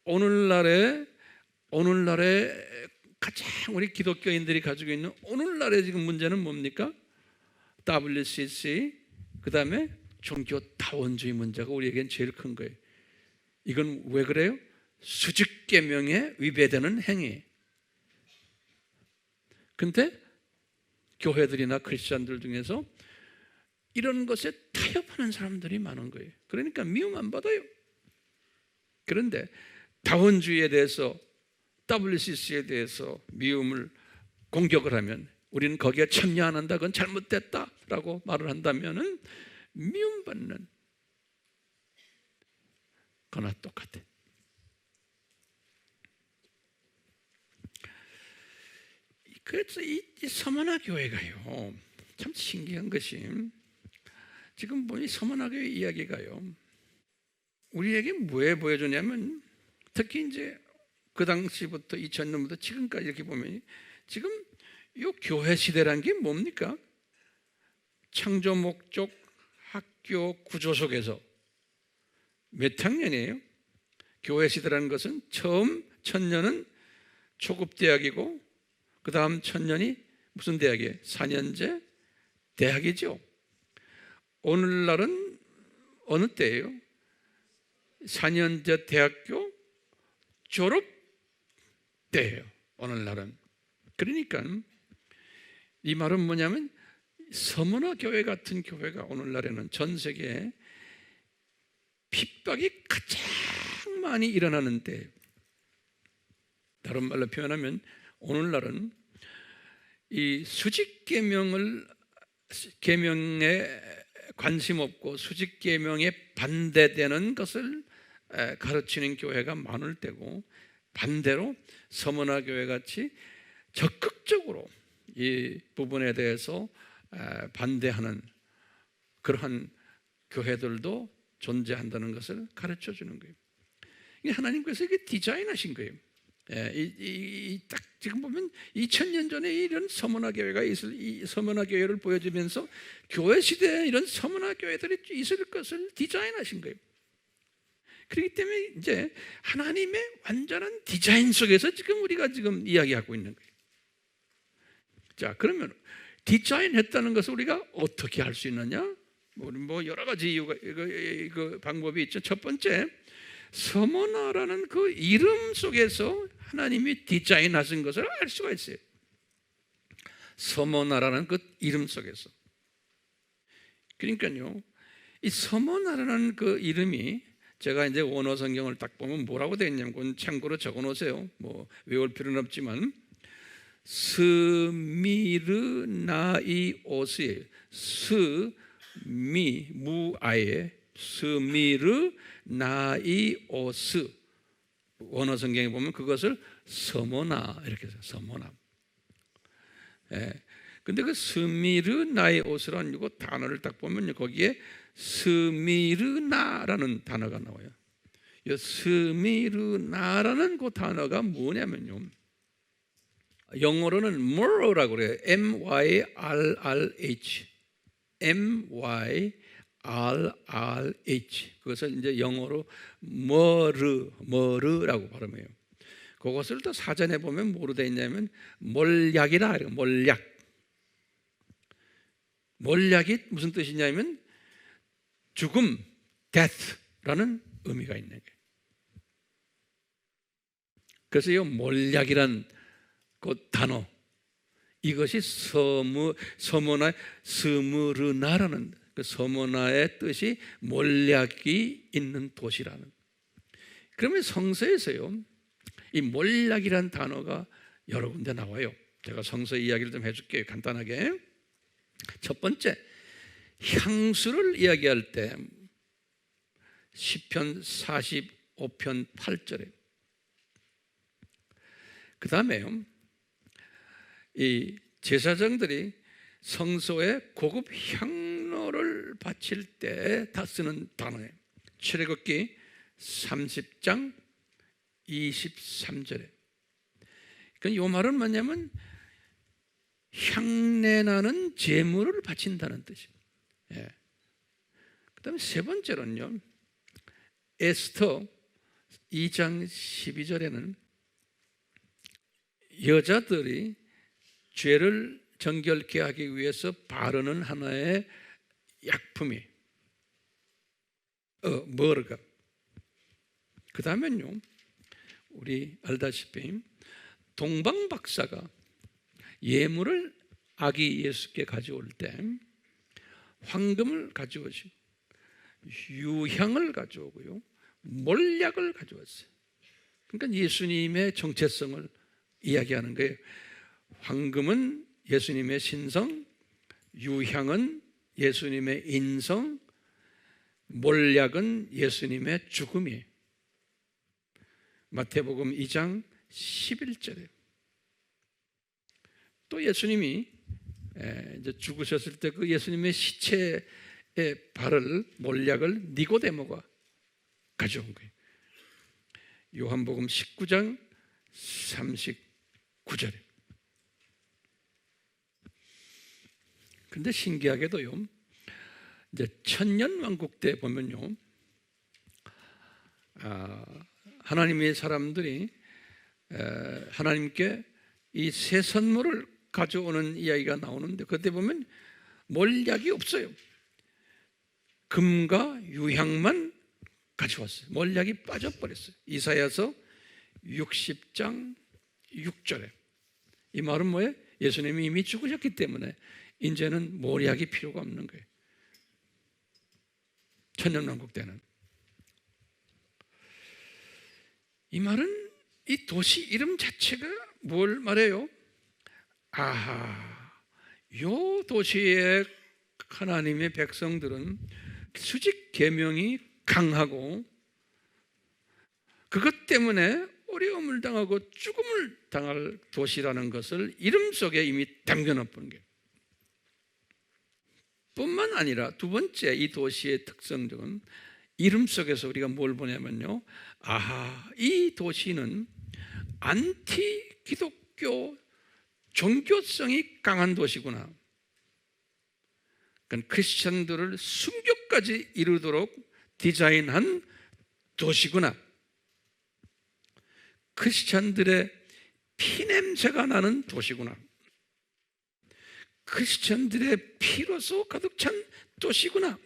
오늘날에 가장 우리 기독교인들이 가지고 있는 오늘날의 지금 문제는 뭡니까? WCC, 그 다음에 종교 다원주의 문제가 우리에겐 제일 큰 거예요. 이건 왜 그래요? 수직계명에 위배되는 행위. 근데 교회들이나 크리스찬들 중에서 이런 것에 타협하는 사람들이 많은 거예요. 그러니까 미움 안 받아요. 그런데 다원주의에 대해서, WCC에 대해서 미움을 공격을 하면 우리는 거기에 참여 안 한다, 그건 잘못됐다라고 말을 한다면은 미움받는 거나 똑같아. 그래서 이 서머나 교회가요, 참 신기한 것이 지금 보니 서머나 교회 이야기가요, 우리에게 뭐 보여주냐면 특히 이제 그 당시부터 2000년부터 지금까지 이렇게 보면 지금 이 교회 시대란 게 뭡니까? 창조 목적 학교 구조 속에서 몇 학년이에요? 교회 시대라는 것은 처음 1000년은 초급 대학이고 그 다음 1000년이 무슨 대학이에요? 4년제 대학이죠. 오늘날은 어느 때예요? 4년제 대학교 졸업 때예요. 오늘날은. 그러니까 이 말은 뭐냐면 서머나 교회 같은 교회가 오늘날에는 전 세계에 핍박이 가장 많이 일어나는데, 다른 말로 표현하면 오늘날은 이 수직계명에 관심 없고 수직계명에 반대되는 것을 가르치는 교회가 많을 때고, 반대로 서머나 교회 같이 적극적으로 이 부분에 대해서 반대하는 그러한 교회들도 존재한다는 것을 가르쳐 주는 거예요. 하나님께서 이게 디자인하신 거예요. 딱 지금 보면 2000년 전에 이런 서머나 교회가 이 서머나 교회를 보여주면서 교회 시대에 이런 서머나 교회들이 있을 것을 디자인하신 거예요. 그렇기 때문에 이제 하나님의 완전한 디자인 속에서 지금 우리가 지금 이야기하고 있는 거예요. 자, 그러면 디자인했다는 것을 우리가 어떻게 할 수 있느냐? 뭐 여러 가지 이유가 그 방법이 있죠. 첫 번째, 서머나라는 그 이름 속에서 하나님이 디자인하신 것을 알 수가 있어요. 서머나라는 그 이름 속에서. 그러니까요, 이 서머나라는 그 이름이, 제가 이제 원어 성경을 딱 보면 뭐라고 되어 있냐면, 그건 참고로 적어 놓으세요. 뭐 외울 필요는 없지만, 스미르나이오스예요. 무아에 스미르나이오스. 원어 성경에 보면 그것을 서머나 이렇게 해서 서머나. 근데 그 스미르나이오스라는 이 단어를 딱 보면 거기에 스미르나라는 단어가 나와요. 이 스미르나라는 그 단어가 뭐냐면요, 영어로는 myrrh라고 그래요. MYRRH. MYRRH. 그것을 이제 영어로 머르라고 발음해요. 그 그것을 또 사전에 보면 뭐로 되어 있냐면 몰약이라 그래요. 몰약. 몰약이 무슨 뜻이냐면 죽음, death라는 의미가 있는 거예요. 그래서 이 몰약이란 그 단어, 이것이 스무르나라는 그 서머나의 뜻이 몰약이 있는 도시라는. 그러면 성서에서요, 이 몰약이란 단어가 여러 군데 나와요. 제가 성서 이야기를 좀 해줄게요. 간단하게. 첫 번째, 향수를 이야기할 때 시편 45편 8절에, 그 다음에요, 이 제사장들이 성소에 고급 향로를 바칠 때 다 쓰는 단어예요. 출애굽기 30장 23절에. 그러니까 이 말은 뭐냐면 향내나는 제물을 바친다는 뜻이에요. 예. 그 다음에 세 번째로는요, 에스더 2장 12절에는 여자들이 죄를 정결케 하기 위해서 바르는 하나의 약품이 머르가. 그 다음엔요, 우리 알다시피 동방 박사가 예물을 아기 예수께 가져올 때 황금을 가져오시고 유향을 가져오고요, 몰약을 가져왔어요. 그러니까 예수님의 정체성을 이야기하는 거예요. 황금은 예수님의 신성, 유향은 예수님의 인성, 몰약은 예수님의 죽음이에요. 마태복음 2장 11절에 또 예수님이 이제 죽으셨을 때 그 예수님의 시체의 발을, 몰약을 니고데모가 가져온 거예요. 요한복음 19장 39절에. 근데 신기하게도요, 이제 천년왕국 때 보면요, 하나님의 사람들이 하나님께 이 새 선물을 가져오는 이야기가 나오는데, 그때 보면 몰약이 없어요. 금과 유향만 가져왔어요. 몰약이 빠져버렸어요. 이사야서 60장 6절에. 이 말은 뭐예요? 예수님이 이미 죽으셨기 때문에 이제는 몰약이 필요가 없는 거예요. 천년왕국 때는. 이 말은 이 도시 이름 자체가 뭘 말해요? 아하, 요 도시의 하나님의 백성들은 수직 계명이 강하고 그것 때문에 어려움을 당하고 죽음을 당할 도시라는 것을 이름 속에 이미 담겨놓은 게. 뿐만 아니라 두 번째, 이 도시의 특성은 이름 속에서 우리가 뭘 보냐면요, 아하, 이 도시는 안티 기독교 종교성이 강한 도시구나. 그러니까 크리스천들을 순교까지 이루도록 디자인한 도시구나. 크리스천들의 피냄새가 나는 도시구나. 크리스천들의 피로서 가득 찬 도시구나.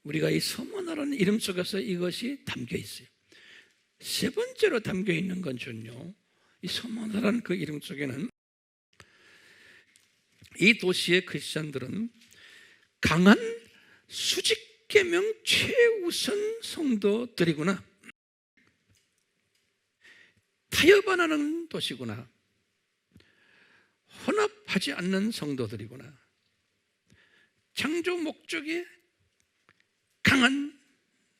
우리가 이 서머나라는 이름 속에서 이것이 담겨 있어요. 세 번째로 담겨 있는 건요, 이 서머나라는 그 이름 속에는 이 도시의 크리스천들은 강한 수직계명 최우선 성도들이구나. 타협하는 도시구나. 혼합하지 않는 성도들이구나. 창조 목적이 강한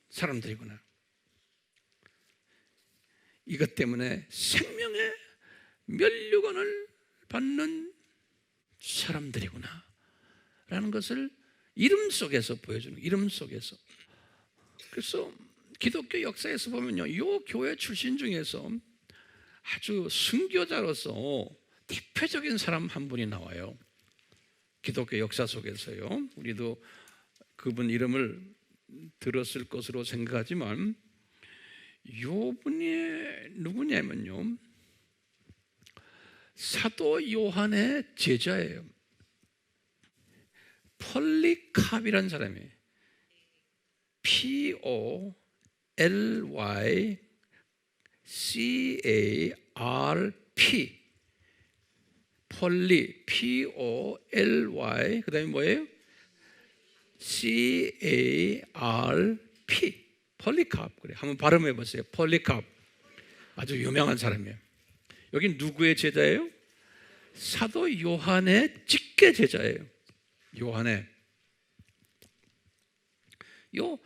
사람들이구나. 이것 때문에 생명의 면류관을 받는 사람들이구나 라는 것을 이름 속에서 보여주는, 이름 속에서. 그래서 기독교 역사에서 보면요, 이 교회 출신 중에서 아주 순교자로서 대표적인 사람 한 분이 나와요. 기독교 역사 속에서요. 우리도 그분 이름을 들었을 것으로 생각하지만 요분이 누구냐면요, 사도 요한의 제자예요. 폴리캅이라는 사람이에요. P-O-L-Y-C-A-R-P. 폴리, P-O-L-Y, 그 다음에 뭐예요? C-A-R-P. 폴리캅. 그래, 한번 발음해 보세요. 폴리캅. 아주 유명한 사람이에요. 여기 누구의 제자예요? 사도 요한의 직계 제자예요. 요한의. 요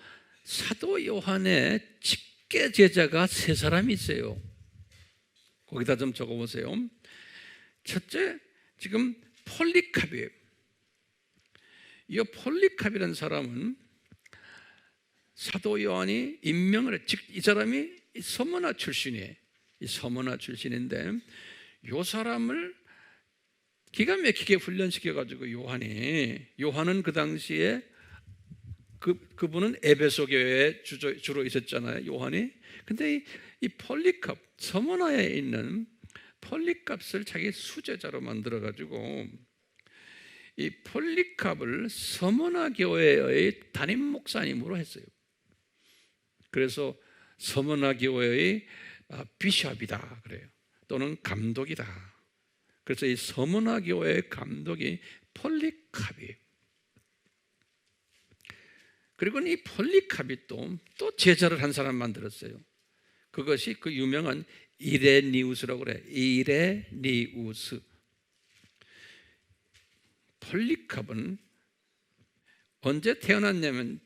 사도 요한의 직계 제자가 세 사람이 있어요. 거기다 좀 적어보세요. 첫째, 지금 폴리캅이에요. 이 폴리캅이라는 사람은 사도 요한이 임명을 해. 즉, 이 사람이 서머나 출신이에요. 이 서머나 출신인데, 이 사람을 기가 막히게 훈련시켜가지고 요한은 그 당시에 그분은 에베소 교회에 주로 있었잖아요, 요한이. 근데 이 폴리캅, 서머나에 있는 폴리캅을 자기 수제자로 만들어가지고 이 폴리캅을 서머나 교회의 담임 목사님으로 했어요. 그래서 서머나 교회의 비숍이다 그래요. 또는 감독이다. 그래서 이 서머나 교회의 감독이 폴리캅이에요. 그리고 이 폴리캅이 또 제자를 한 사람 만들었어요. 그것이 그 유명한 이레니우스라고 그래. 이레니우스. 폴리캅은 언제 태어났냐면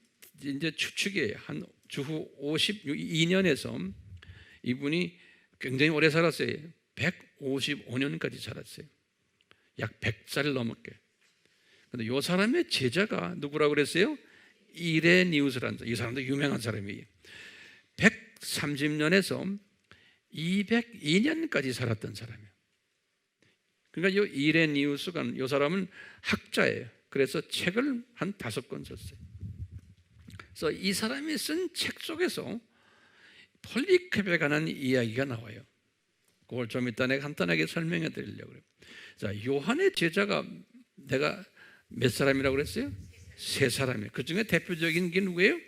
이제 추측이에요. 한 주후 52년에서 이분이 굉장히 오래 살았어요. 155년까지 살았어요. 약 100살 넘었게. 근데 이 사람의 제자가 누구라고 그랬어요? 이레니우스라는 사람. 이 사람도 유명한 사람이에요. 130년에서 202년까지 살았던 사람이에요. 그러니까 이 이레니우스가, 이 사람은 학자예요. 그래서 책을 한 5권 썼어요. 그래서 이 사람이 쓴 책 속에서 폴리캅에 관한 이야기가 나와요. 그걸 좀 이따 내가 간단하게 설명해 드리려고 그래요. 자, 요한의 제자가 내가 몇 사람이라고 그랬어요? 3사람이에요. 그 중에 대표적인 게 누구예요?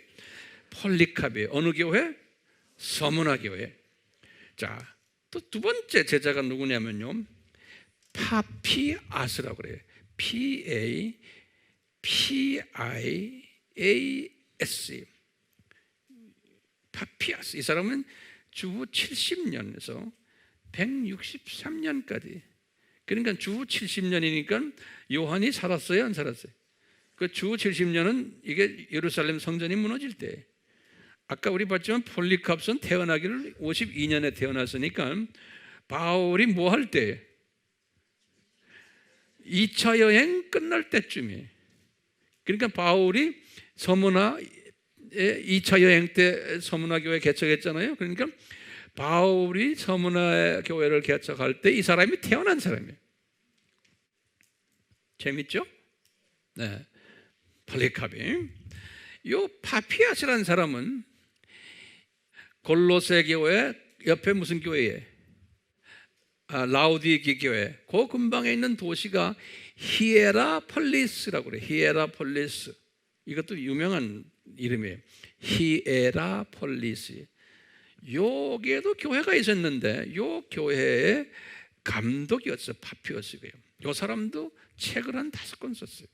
폴리캅이에요. 어느 교회? 서머나 교회. 자, 또 두 번째 제자가 누구냐면요, 파피아스라고 그래요. P-A-P-I-A-S. 파피아스. 이 사람은 주후 70년에서 163년까지. 그러니까 주후 70년이니까 요한이 살았어요, 안 살았어요? 그 주후 70년은 이게 예루살렘 성전이 무너질 때. 아까 우리 봤지만 폴리캅은 태어나기를 52년에 태어났으니까 바울이 뭐 할 때? 2차 여행 끝날 때쯤이에요. 그러니까 바울이 서문화 2차 여행 때 서문화 교회 개척했잖아요. 그러니까 바울이 서문화 교회를 개척할 때 이 사람이 태어난 사람이에요. 재밌죠? 네. 폴리캅이. 요 파피아스라는 사람은 골로새 교회 옆에 무슨 교회에? 라우디기 교회. 그 근방에 있는 도시가 히에라폴리스라고 그래요. 히에라폴리스. 이것도 유명한 이름이에요. 히에라폴리스. 여기에도 교회가 있었는데 요 교회의 감독이었어요. 파피아스고요. 요 사람도 책을 한 5권 썼어요.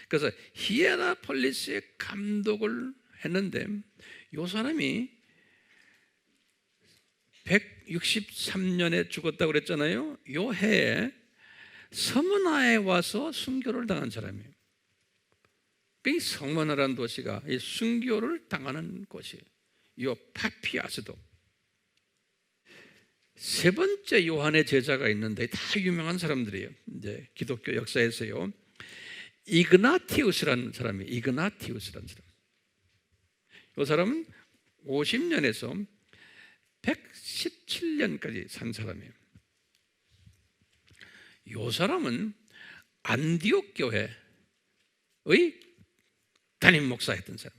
그래서 히에라폴리스의 감독을 했는데 요 사람이 163년에 죽었다고 그랬잖아요. 요 해에 서문화에 와서 순교를 당한 사람이에요. 이 서문화라는 도시가 이 순교를 당하는 곳이에요. 요 파피아스도. 세 번째 요한의 제자가 있는데 다 유명한 사람들이에요. 이제 기독교 역사에서요. 이그나티우스라는 사람이에요. 이그나티우스라는 사람. 이 사람은 50년에서 117년까지 산 사람이에요. 이 사람은 안디옥 교회의 담임 목사였던 사람.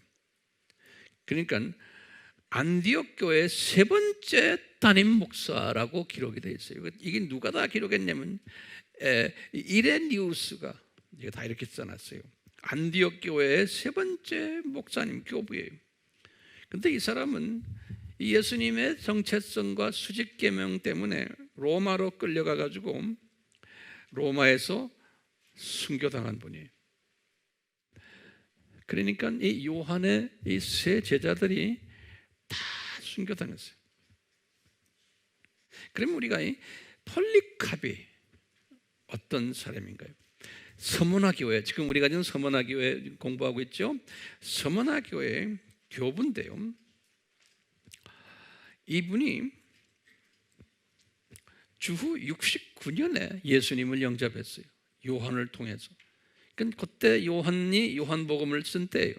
그러니까 안디옥 교회 세 번째 담임 목사라고 기록이 되어 있어요. 이게 누가 다 기록했냐면 이레니우스가 이거 다 이렇게 써놨어요. 안디옥 교회의 세 번째 목사님 교부예요. 근데 이 사람은 예수님의 정체성과 수직 계명 때문에 로마로 끌려가 가지고 로마에서 순교당한 분이에요. 그러니까 이 요한의 이 세 제자들이 다 순교당했어요. 그럼 우리가 이 폴리카비 어떤 사람인가요? 서머나 교회, 지금 우리가 지금 서머나 교회 공부하고 있죠. 서머나 교회 교부인데요, 이분이 주후 69년에 예수님을 영접했어요. 요한을 통해서. 그러니까 그때 요한이 요한복음을 쓴 때예요.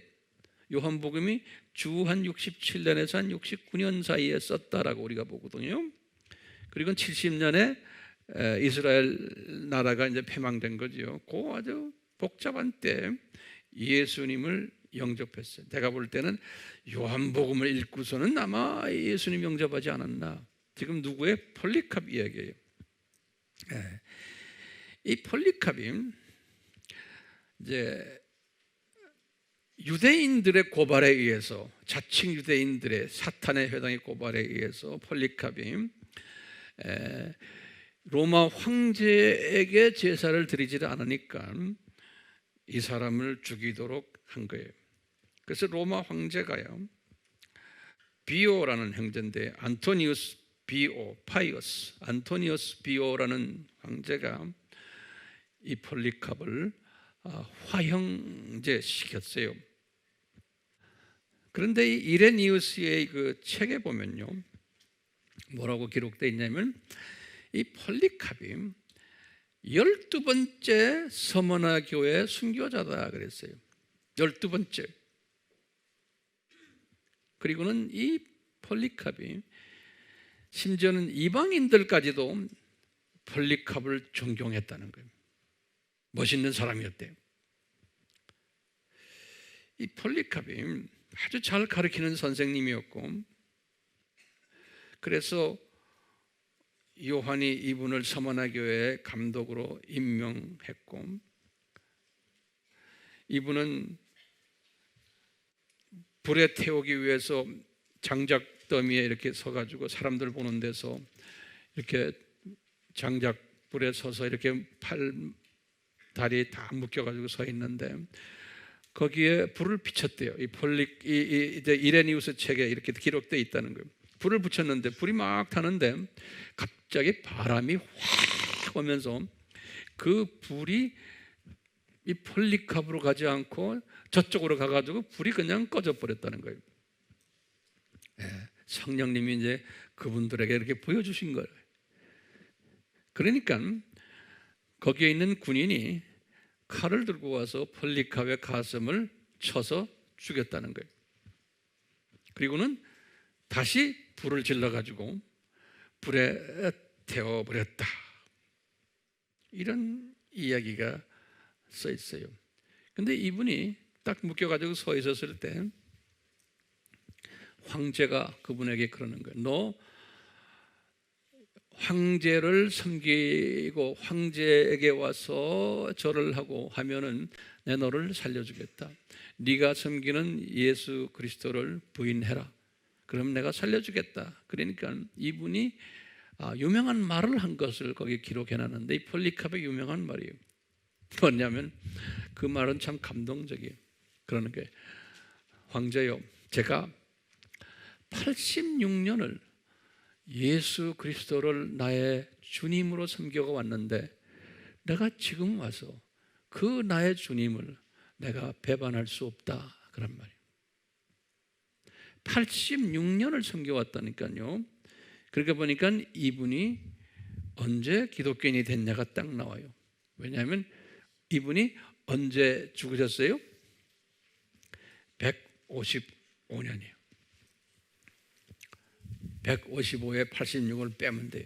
요한복음이 주 한 67년에서 한 69년 사이에 썼다라고 우리가 보거든요. 그리고 70년에 이스라엘 나라가 이제 패망된 거죠. 그 아주 복잡한 때 예수님을 영접했어요. 내가 볼 때는 요한복음을 읽고서는 아마 예수님 영접하지 않았나. 지금 누구의? 폴리캅 이야기예요. 이 폴리캅이 이제 유대인들의 고발에 의해서, 자칭 유대인들의 사탄의 회당의 고발에 의해서 폴리캅이 로마 황제에게 제사를 드리지 않으니까 이 사람을 죽이도록 한 거예요. 그래서 로마 황제가요, 비오라는 형제인데 안토니우스 비오 파이어스, 안토니우스 비오라는 황제가 이 폴리캅을 화형제 시켰어요. 그런데 이 이레니우스의 그 책에 보면요, 뭐라고 기록되어 있냐면 이 폴리캅이 12번째 서머나 교회 순교자다 그랬어요. 12번째. 그리고는 이 폴리캅이 심지어는 이방인들까지도 폴리캅을 존경했다는 거예요. 멋있는 사람이었대요. 이 폴리캅이 아주 잘 가르치는 선생님이었고, 그래서 요한이 이분을 서머나 교회의 감독으로 임명했고, 이분은 불에 태우기 위해서 장작더미에 이렇게 서가지고 사람들 보는 데서 이렇게 장작불에 서서 이렇게 팔, 다리 다 묶여가지고 서 있는데 거기에 불을 비췄대요. 이제 이레니우스 책에 이렇게 기록되어 있다는 거예요. 불을 붙였는데 불이 막 타는데 갑자기 바람이 확 오면서 그 불이 이 폴리캅으로 가지 않고 저쪽으로 가가지고 불이 그냥 꺼져 버렸다는 거예요. 성령님이 이제 그분들에게 이렇게 보여주신 거예요. 그러니까 거기에 있는 군인이 칼을 들고 와서 폴리캅의 가슴을 쳐서 죽였다는 거예요. 그리고는 다시 불을 질러가지고 불에 태워버렸다. 이런 이야기가 써 있어요. 근데 이분이 딱 묶여가지고 서 있었을 때 황제가 그분에게 그러는 거예요. 너 황제를 섬기고 황제에게 와서 절을 하고 하면은 내 너를 살려주겠다. 네가 섬기는 예수 그리스도를 부인해라. 그럼 내가 살려주겠다. 그러니까 이분이 유명한 말을 한 것을 거기 기록해놨는데 이 폴리캅의 유명한 말이에요. 뭐냐면 그 말은 참 감동적이에요. 그러는 게, 황제요, 제가 86년을 예수 그리스도를 나의 주님으로 섬겨가 왔는데 내가 지금 와서 그 나의 주님을 내가 배반할 수 없다. 그런 말이에요. 86년을 섬겨왔다니까요. 그렇게 보니까 이분이 언제 기독교인이 됐냐가 딱 나와요. 왜냐하면 이분이 언제 죽으셨어요? 155년이에요. 155에 86을 빼면 돼요.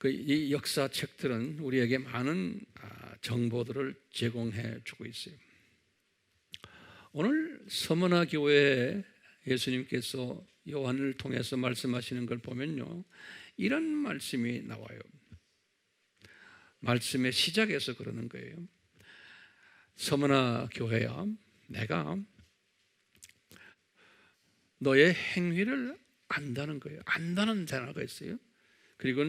이 역사책들은 우리에게 많은 정보들을 제공해 주고 있어요. 오늘 서머나 교회에 예수님께서 요한을 통해서 말씀하시는 걸 보면요, 이런 말씀이 나와요. 말씀의 시작에서 그러는 거예요. 서머나 교회야, 내가 너의 행위를 안다는 거예요. 안다는 단어가 있어요. 그리고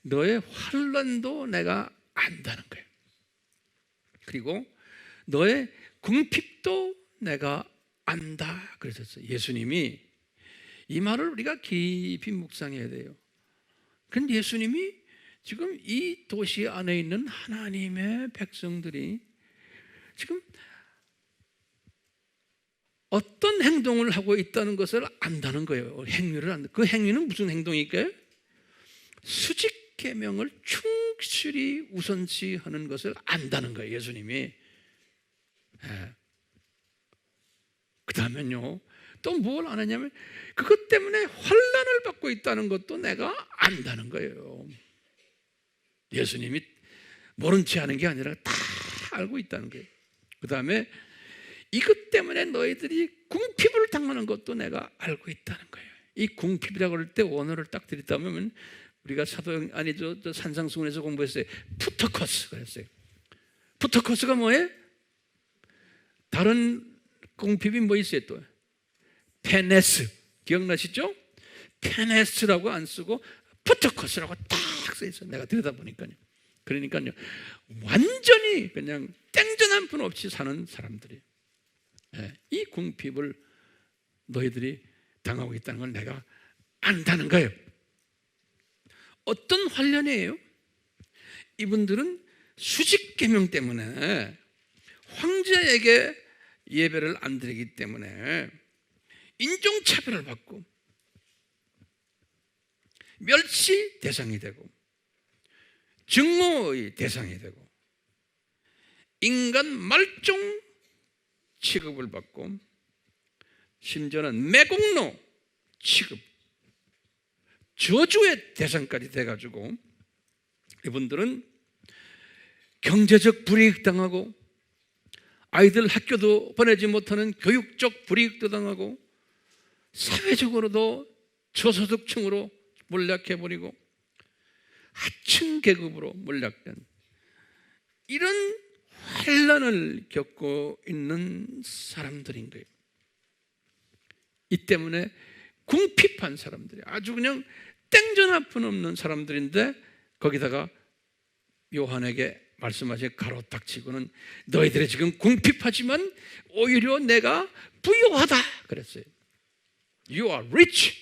너의 환난도 내가 안다는 거예요. 그리고 너의 궁핍도 내가 안다 그러셨어요. 예수님이 이 말을 우리가 깊이 묵상해야 돼요. 그런데 예수님이 지금 이 도시 안에 있는 하나님의 백성들이 지금 어떤 행동을 하고 있다는 것을 안다는 거예요. 행위를 안다. 그 행위는 무슨 행동일까요? 수직 계명을 충실히 우선시하는 것을 안다는 거예요. 예수님이. 그 다음엔요, 또 뭘 아느냐면 그것 때문에 환난을 받고 있다는 것도 내가 안다는 거예요. 예수님이 모른 체 하는 게 아니라 다 알고 있다는 거예요. 그 다음에 이것 때문에 너희들이 궁핍을 당하는 것도 내가 알고 있다는 거예요. 이 궁핍이라고 할 때 원어를 딱 드렸다면 우리가 사도행 아니죠, 산상수훈에서 공부했어요. 푸터커스 그랬어요. 푸터커스가 뭐예요? 다른 궁핍이 뭐 있어요 또? 페네스 기억나시죠? 페네스라고 안 쓰고 푸터커스라고 딱 써 있어요. 내가 들여다보니까요. 그러니까요, 완전히 그냥 땡전 한 푼 없이 사는 사람들이 이 궁핍을 너희들이 당하고 있다는 걸 내가 안다는 거예요. 어떤 환난이에요? 이분들은 수직 계명 때문에 황제에게 예배를 안 드리기 때문에 인종차별을 받고 멸시 대상이 되고 증오의 대상이 되고 인간 말종 취급을 받고 심지어는 매국노 취급, 저주의 대상까지 돼가지고 이분들은 경제적 불이익 당하고 아이들 학교도 보내지 못하는 교육적 불이익도 당하고 사회적으로도 저소득층으로 몰락해버리고 하층 계급으로 몰락된 이런 환난을 겪고 있는 사람들인 거예요. 이 때문에 궁핍한 사람들이 아주 그냥 땡전 한 푼 없는 사람들인데 거기다가 요한에게 말씀하신 가로딱치고는 너희들이 지금 궁핍하지만 오히려 내가 부유하다 그랬어요. You are rich.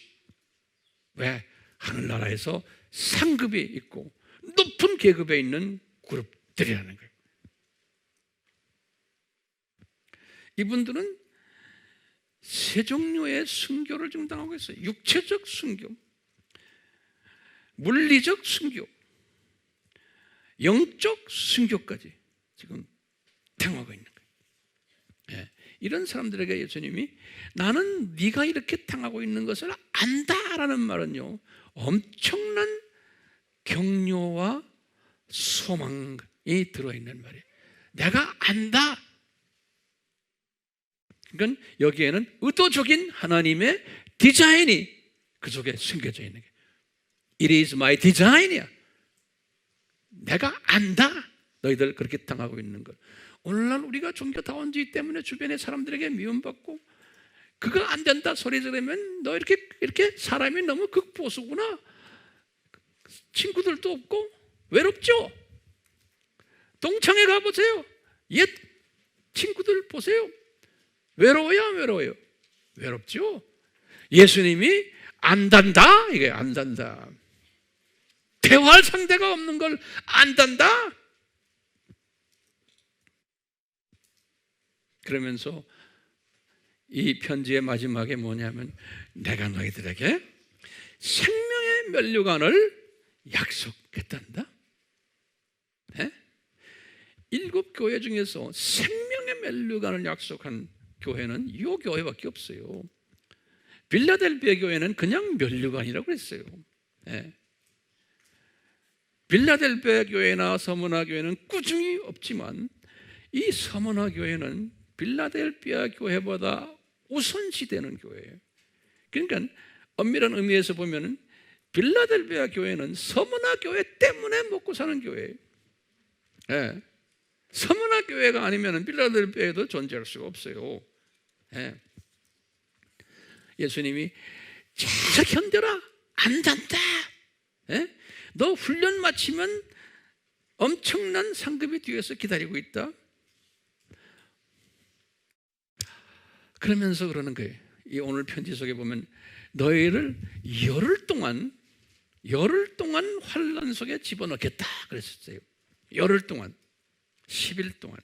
왜? 하늘나라에서 상급이 있고 높은 계급에 있는 그룹들이라는 거예요. 이분들은 세 종류의 순교를 지금 당하고 있어요. 육체적 순교, 물리적 순교, 영적 순교까지 지금 당하고 있는 거예요. 이런 사람들에게 예수님이 나는 네가 이렇게 당하고 있는 것을 안다라는 말은요, 엄청난 격려와 소망이 들어있는 말이에요. 내가 안다. 그러니까 여기에는 의도적인 하나님의 디자인이 그 속에 숨겨져 있는 거예요. It is my design이야. 내가 안다. 너희들 그렇게 당하고 있는 걸. 오늘날 우리가 종교다원주의 때문에 주변의 사람들에게 미움받고 그거 안 된다 소리 지르면 너 이렇게 사람이 너무 극보수구나. 친구들도 없고 외롭죠. 동창회 가보세요. 옛 친구들 보세요. 외로워요, 안 외로워요? 외롭죠. 예수님이 안단다 이게 안단다. 대화할 상대가 없는 걸 안단다. 그러면서 이 편지의 마지막에 뭐냐면 내가 너희들에게 생명의 면류관을 약속했단다. 네? 7 교회 중에서 생명의 면류관을 약속한 교회는 이 교회밖에 없어요. 빌라델비아 교회는 그냥 면류관이라고 했어요. 네. 빌라델비아 교회나 서머나 교회는 꾸중이 없지만 이 서머나 교회는 빌라델피아 교회보다 우선시되는 교회예요. 그러니까 엄밀한 의미에서 보면 빌라델피아 교회는 서문화 교회 때문에 먹고 사는 교회예요. 예. 서문화 교회가 아니면 빌라델피아에도 존재할 수가 없어요. 예. 예수님이 잘 견뎌라, 안 잔다. 예? 너 훈련 마치면 엄청난 상급이 뒤에서 기다리고 있다. 그러면서 그러는 거예요. 이 오늘 편지 속에 보면 너희를 열흘 동안 환난 속에 집어넣겠다 그랬었어요. 열흘 동안, 10일 동안.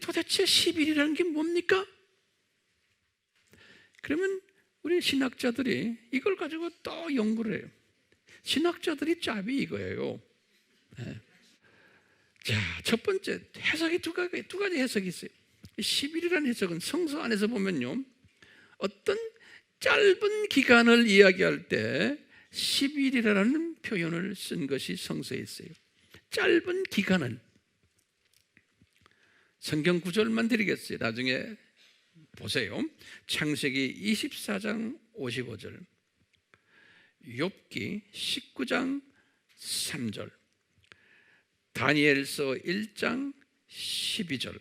도대체 10일이라는 게 뭡니까? 그러면 우리 신학자들이 이걸 가지고 또 연구를 해요. 신학자들이 짭이 이거예요. 네. 자, 첫 번째 해석이 두 가지 해석이 있어요. 10일이라는 해석은 성서 안에서 보면요, 어떤 짧은 기간을 이야기할 때 10일이라는 표현을 쓴 것이 성서에 있어요. 짧은 기간을. 성경 구절만 드리겠어요. 나중에 보세요. 창세기 24장 55절, 욥기 19장 3절, 다니엘서 1장 12절.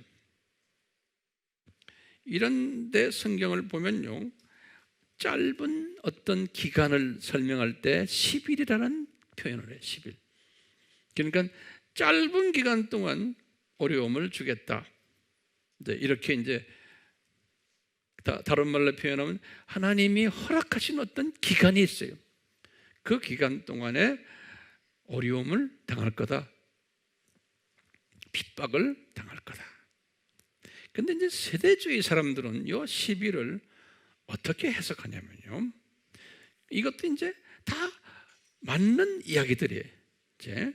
이런 데 성경을 보면요, 짧은 어떤 기간을 설명할 때 10일이라는 표현을 해요. 10일. 그러니까 짧은 기간 동안 어려움을 주겠다. 이렇게 이제 다른 말로 표현하면 하나님이 허락하신 어떤 기간이 있어요. 그 기간 동안에 어려움을 당할 거다. 핍박을 당할 거다. 근데 이제 세대주의 사람들은 요 10일을 어떻게 해석하냐면요, 이것도 이제 다 맞는 이야기들이에요. 이제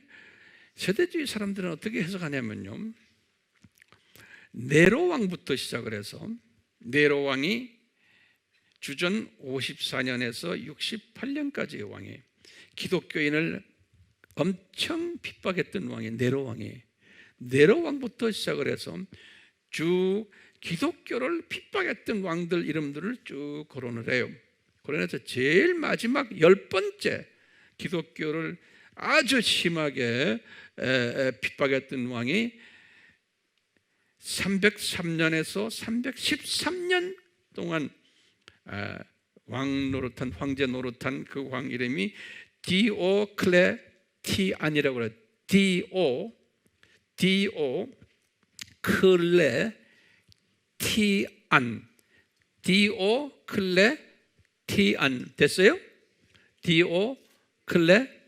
세대주의 사람들은 어떻게 해석하냐면요, 네로 왕부터 시작을 해서 네로 왕이 주전 54년에서 68년까지의 왕이에요. 기독교인을 엄청 핍박했던 왕이 네로 왕이에요. 네로 왕부터 시작을 해서 쭉 기독교를 핍박했던 왕들 이름들을 쭉 거론을 해요. 그러면서 제일 마지막 10번째 기독교를 아주 심하게 핍박했던 왕이 303년에서 313년 동안 왕 노릇한, 황제 노릇한 그 왕 이름이 디오클레티안이라고 그래요. 디오클레티안 됐어요? 디오클레티안.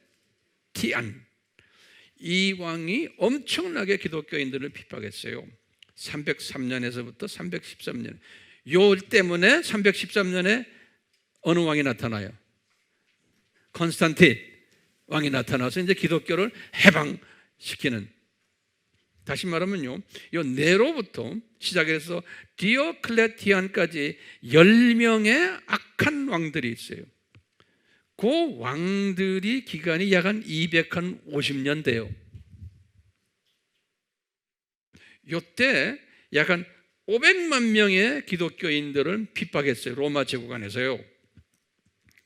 이 왕이 엄청나게 기독교인들을 핍박했어요. 303년에서부터 313년. 요 때문에 313년에 어느 왕이 나타나요? 콘스탄틴 왕이 나타나서 이제 기독교를 해방시키는. 다시 말하면요, 요 네로부터 시작해서 디오클레티안까지 10명의 악한 왕들이 있어요. 그 왕들이 기간이 약 한 250년 돼요. 요때 약 한 500만 명의 기독교인들을 핍박했어요. 로마 제국 안에서요.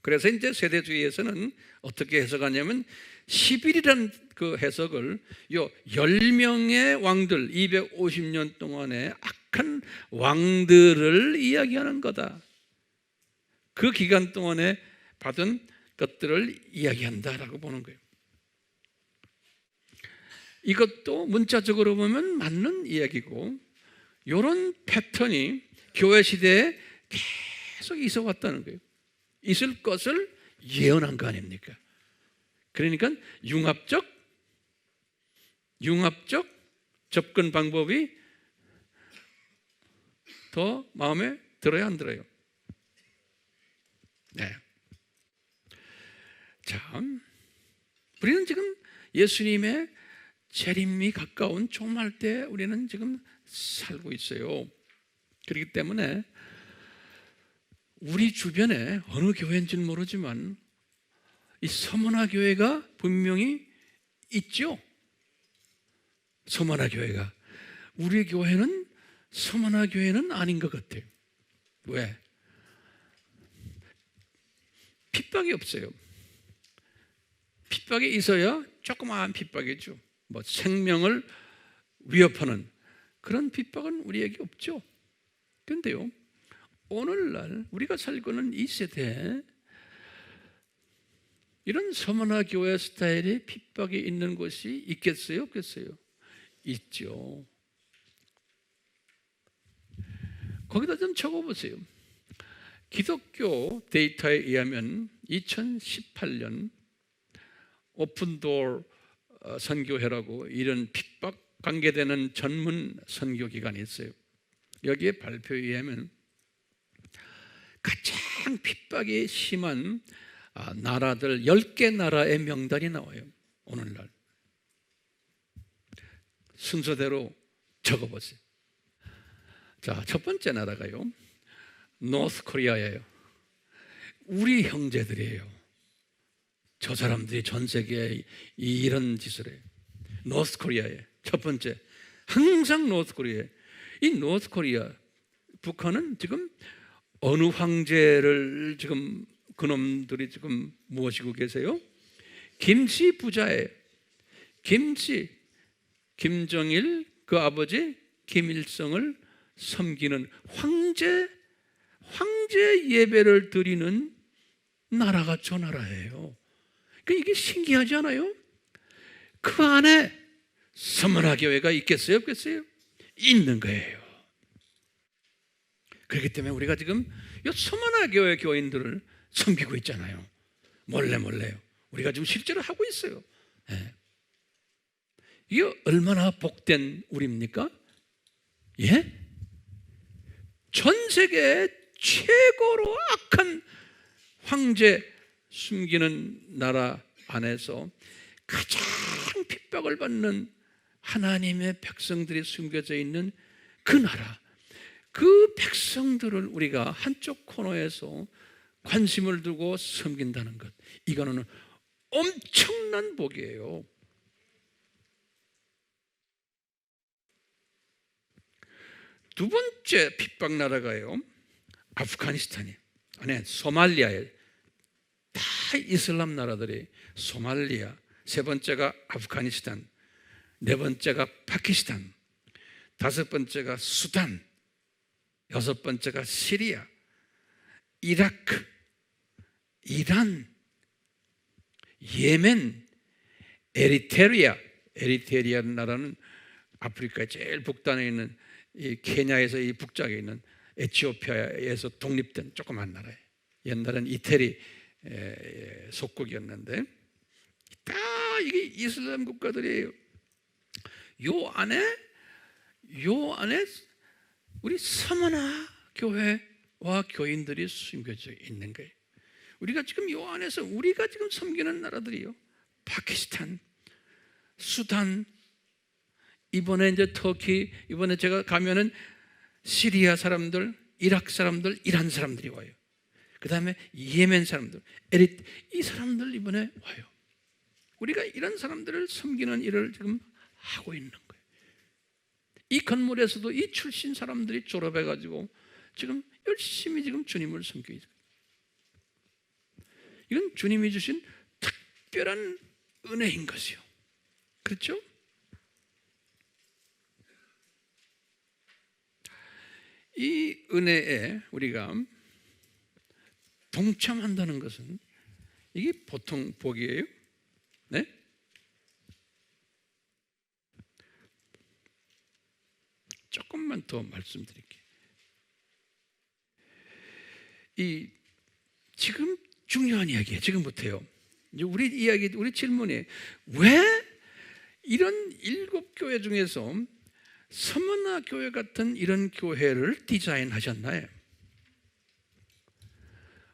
그래서 이제 세대주의에서는 어떻게 해석하냐면 10일이라는 그 해석을 요 10명의 왕들, 250년 동안의 악한 왕들을 이야기하는 거다. 그 기간 동안에 받은 것들을 이야기한다라고 보는 거예요. 이것도 문자적으로 보면 맞는 이야기고, 이런 패턴이 교회 시대에 계속 있어 왔다는 거예요. 있을 것을 예언한 거 아닙니까? 그러니까 융합적 접근 방법이 더 마음에 들어야 안 들어요? 네. 자, 우리는 지금 예수님의 재림이 가까운 종말 때 우리는 지금 살고 있어요. 그렇기 때문에 우리 주변에 어느 교회인지는 모르지만 이 서문화 교회가 분명히 있죠. 서문화 교회가. 우리 교회는 서머나 교회는 아닌 것 같아요. 왜? 핍박이 없어요. 핍박이 있어야 조그마한 핍박이죠. 뭐 생명을 위협하는 그런 핍박은 우리에게 없죠. 그런데요, 오늘날 우리가 살고 있는 이 세대에 이런 서머나 교회 스타일의 핍박이 있는 곳이 있겠어요? 없겠어요? 있죠. 거기다 좀 적어보세요. 기독교 데이터에 의하면 2018년 오픈도어 선교회라고 이런 핍박 관계되는 전문 선교기관이 있어요. 여기에 발표에 의하면 가장 핍박이 심한 나라들 10개 나라의 명단이 나와요. 오늘날 순서대로 적어보세요. 자, 첫 번째 나라가요, 노스 코리아예요. 우리 형제들이에요. 저 사람들이 전 세계에 이런 짓을 해요. 노스 코리아에 첫 번째, 항상 노스 코리아. 이 노스 코리아, 북한은 지금 어느 황제를 지금 그놈들이 지금 모시고 계세요? 김씨 부자예요. 김씨, 김정일 그 아버지 김일성을 섬기는 황제 예배를 드리는 나라가 저 나라예요. 그러니까 이게 신기하지 않아요? 그 안에 서머나 교회가 있겠어요? 없겠어요? 있는 거예요. 그렇기 때문에 우리가 지금 이 서머나 교회 교인들을 섬기고 있잖아요. 몰래요. 우리가 지금 실제로 하고 있어요. 네. 이게 얼마나 복된 우리입니까? 예? 전 세계 최고로 악한 황제 숨기는 나라 안에서 가장 핍박을 받는 하나님의 백성들이 숨겨져 있는 그 나라, 그 백성들을 우리가 한쪽 코너에서 관심을 두고 섬긴다는 것, 이거는 엄청난 복이에요. 두 번째 핍박 나라가요, 아프가니스탄이에요. 아니, 소말리아예요. 다 이슬람 나라들이 소말리아, 세 번째가 아프가니스탄, 네 번째가 파키스탄, 다섯 번째가 수단, 여섯 번째가 시리아, 이라크, 이란, 예멘, 에리트리아 나라는 아프리카의 제일 북단에 있는 이 케냐에서 이 북쪽에 있는 에티오피아에서 독립된 조그만 나라예요. 옛날엔 이태리 속국이었는데 다 이게 이슬람 국가들이에요. 요 안에 우리 서머나 교회와 교인들이 숨겨져 있는 거예요. 우리가 지금 요 안에서 우리가 지금 섬기는 나라들이요, 파키스탄, 수단, 이번에 이제 터키, 이번에 제가 가면은 시리아 사람들, 이라크 사람들, 이란 사람들이 와요. 그 다음에 예멘 사람들, 이 사람들 이번에 와요. 우리가 이런 사람들을 섬기는 일을 지금 하고 있는 거예요. 이 건물에서도 이 출신 사람들이 졸업해가지고 지금 열심히 지금 주님을 섬기고 있어요. 이건 주님이 주신 특별한 은혜인 것이요. 그렇죠? 이 은혜에 우리가 동참한다는 것은 이게 보통 복이에요? 네? 조금만 더 말씀드릴게요. 이 지금 중요한 이야기예요. 지금부터요. 우리 질문이 왜 이런 7교회 중에서 서머나 교회 같은 이런 교회를 디자인하셨나요?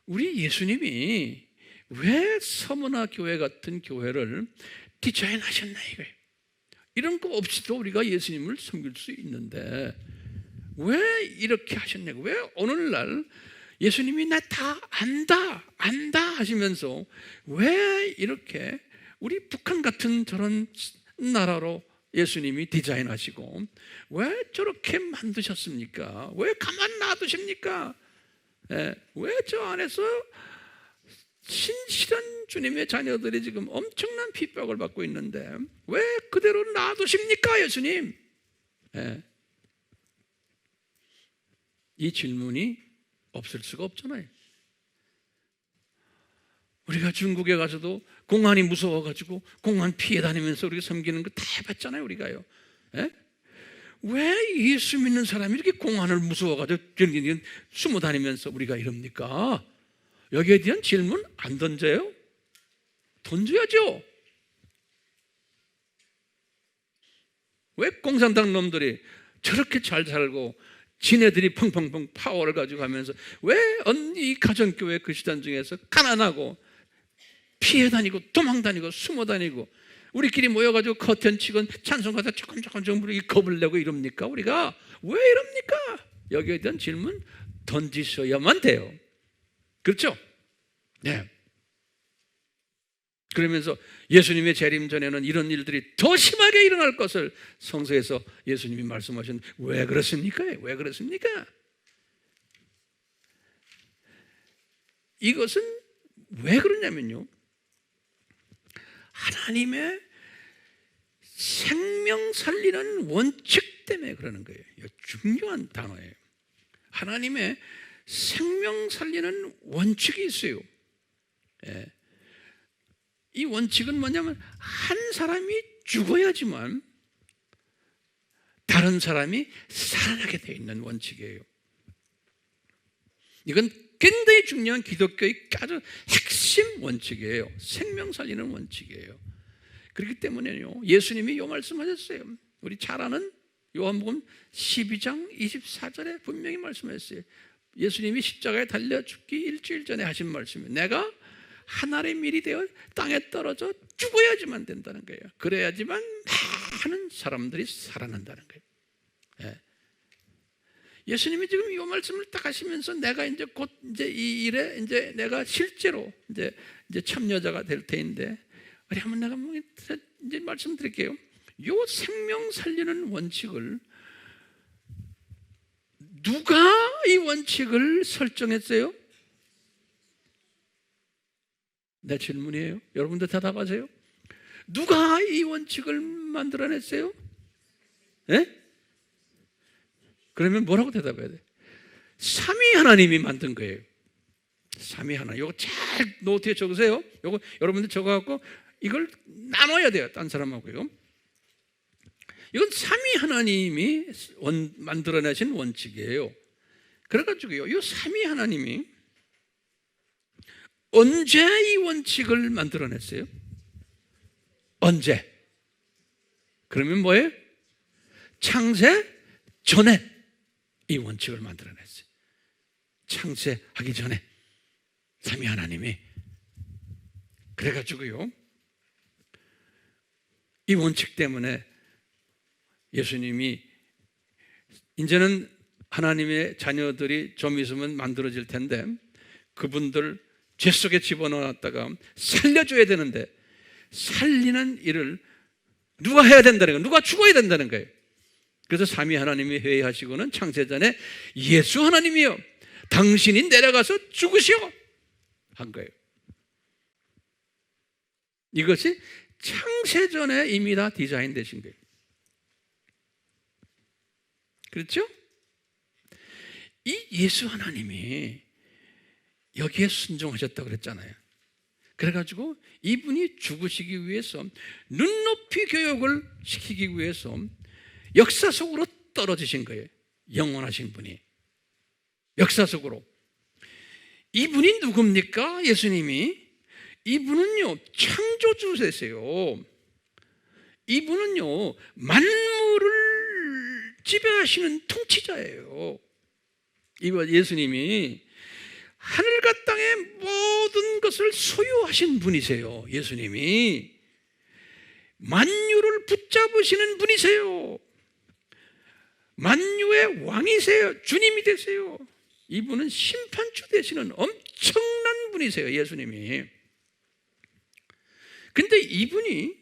우리 예수님이 왜 서머나 교회 같은 교회를 디자인하셨나 이거예요. 이런 거 없이도 우리가 예수님을 섬길 수 있는데 왜 이렇게 하셨냐고. 왜 오늘날 예수님이 나 다 안다 하시면서 왜 이렇게 우리 북한 같은 저런 나라로 예수님이 디자인하시고 왜 저렇게 만드셨습니까? 왜 가만 놔두십니까? 왜 저 안에서 신실한 주님의 자녀들이 지금 엄청난 핍박을 받고 있는데 왜 그대로 놔두십니까, 예수님? 이 질문이 없을 수가 없잖아요. 우리가 중국에 가서도 공안이 무서워가지고 공안 피해 다니면서 우리가 섬기는 거 다 해봤잖아요, 우리가요. 왜 예수 믿는 사람이 이렇게 공안을 무서워가지고 숨어 다니면서 우리가 이럽니까? 여기에 대한 질문 안 던져요? 던져야죠. 왜 공산당 놈들이 저렇게 잘 살고 지네들이 펑펑펑 파워를 가지고 가면서 왜 이 가정교회 그리스도인 중에서 가난하고 피해 다니고 도망 다니고 숨어 다니고 우리끼리 모여가지고 커튼 치고 찬송가사 조금 겁을 내고 이럽니까? 우리가 왜 이럽니까? 여기에 대한 질문 던지셔야만 돼요. 그렇죠? 네. 그러면서 예수님의 재림 전에는 이런 일들이 더 심하게 일어날 것을 성서에서 예수님이 말씀하셨는데 왜 그렇습니까? 왜 그렇습니까? 이것은 왜 그러냐면요, 하나님의 생명 살리는 원칙 때문에 그러는 거예요. 이거 중요한 단어예요. 하나님의 생명 살리는 원칙이 있어요. 이 원칙은 뭐냐면 한 사람이 죽어야지만 다른 사람이 살아나게 되어 있는 원칙이에요. 이건 굉장히 중요한 기독교의 아주 핵심 원칙이에요. 생명 살리는 원칙이에요. 그렇기 때문에요, 예수님이 이 말씀하셨어요. 우리 잘 아는 요한복음 12장 24절에 분명히 말씀하셨어요. 예수님이 십자가에 달려 죽기 일주일 전에 하신 말씀이에요. 내가 하늘의 밀이 되어 땅에 떨어져 죽어야지만 된다는 거예요. 그래야지만 많은 사람들이 살아난다는 거예요. 예수님이 지금 이 말씀을 딱 하시면서 내가 이제 곧 이제 이 일에 이제 내가 실제로 이제 참여자가 될 테인데, 우리 한번 내가 이제 말씀드릴게요. 요 생명 살리는 원칙을 누가 이 원칙을 설정했어요? 내 질문이에요. 여러분들 대답하세요. 누가 이 원칙을 만들어냈어요? 그러면 뭐라고 대답해야 돼? 삼위 하나님이 만든 거예요. 삼위 하나님. 이거 잘 노트에 적으세요. 이거 여러분들 적어갖고 이걸 나눠야 돼요, 딴 사람하고요. 이건 삼위 하나님이 만들어내신 원칙이에요. 그래가지고요, 이 삼위 하나님이 언제 이 원칙을 만들어냈어요? 언제? 그러면 뭐예요? 창세 전에 이 원칙을 만들어냈어요. 창세하기 전에 삼위 하나님이. 그래가지고요, 이 원칙 때문에 예수님이 이제는 하나님의 자녀들이 좀 있으면 만들어질 텐데 그분들 죄 속에 집어넣었다가 살려줘야 되는데 살리는 일을 누가 해야 된다는 거예요? 누가 죽어야 된다는 거예요. 그래서 삼위 하나님이 회의하시고는 창세전에 예수 하나님이요, 당신이 내려가서 죽으시오 한 거예요. 이것이 창세전에 이미 다 디자인되신 거예요. 그렇죠? 이 예수 하나님이 여기에 순종하셨다고 그랬잖아요. 그래가지고 이분이 죽으시기 위해서 눈높이 교육을 시키기 위해서 역사 속으로 떨어지신 거예요. 영원하신 분이 역사 속으로. 이분이 누굽니까? 예수님이. 이분은요, 창조주세요. 이분은요, 만물을 지배하시는 통치자예요. 이번 예수님이 하늘과 땅의 모든 것을 소유하신 분이세요. 예수님이 만유를 붙잡으시는 분이세요. 만유의 왕이세요. 주님이 되세요. 이분은 심판주 되시는 엄청난 분이세요. 예수님이. 근데 이분이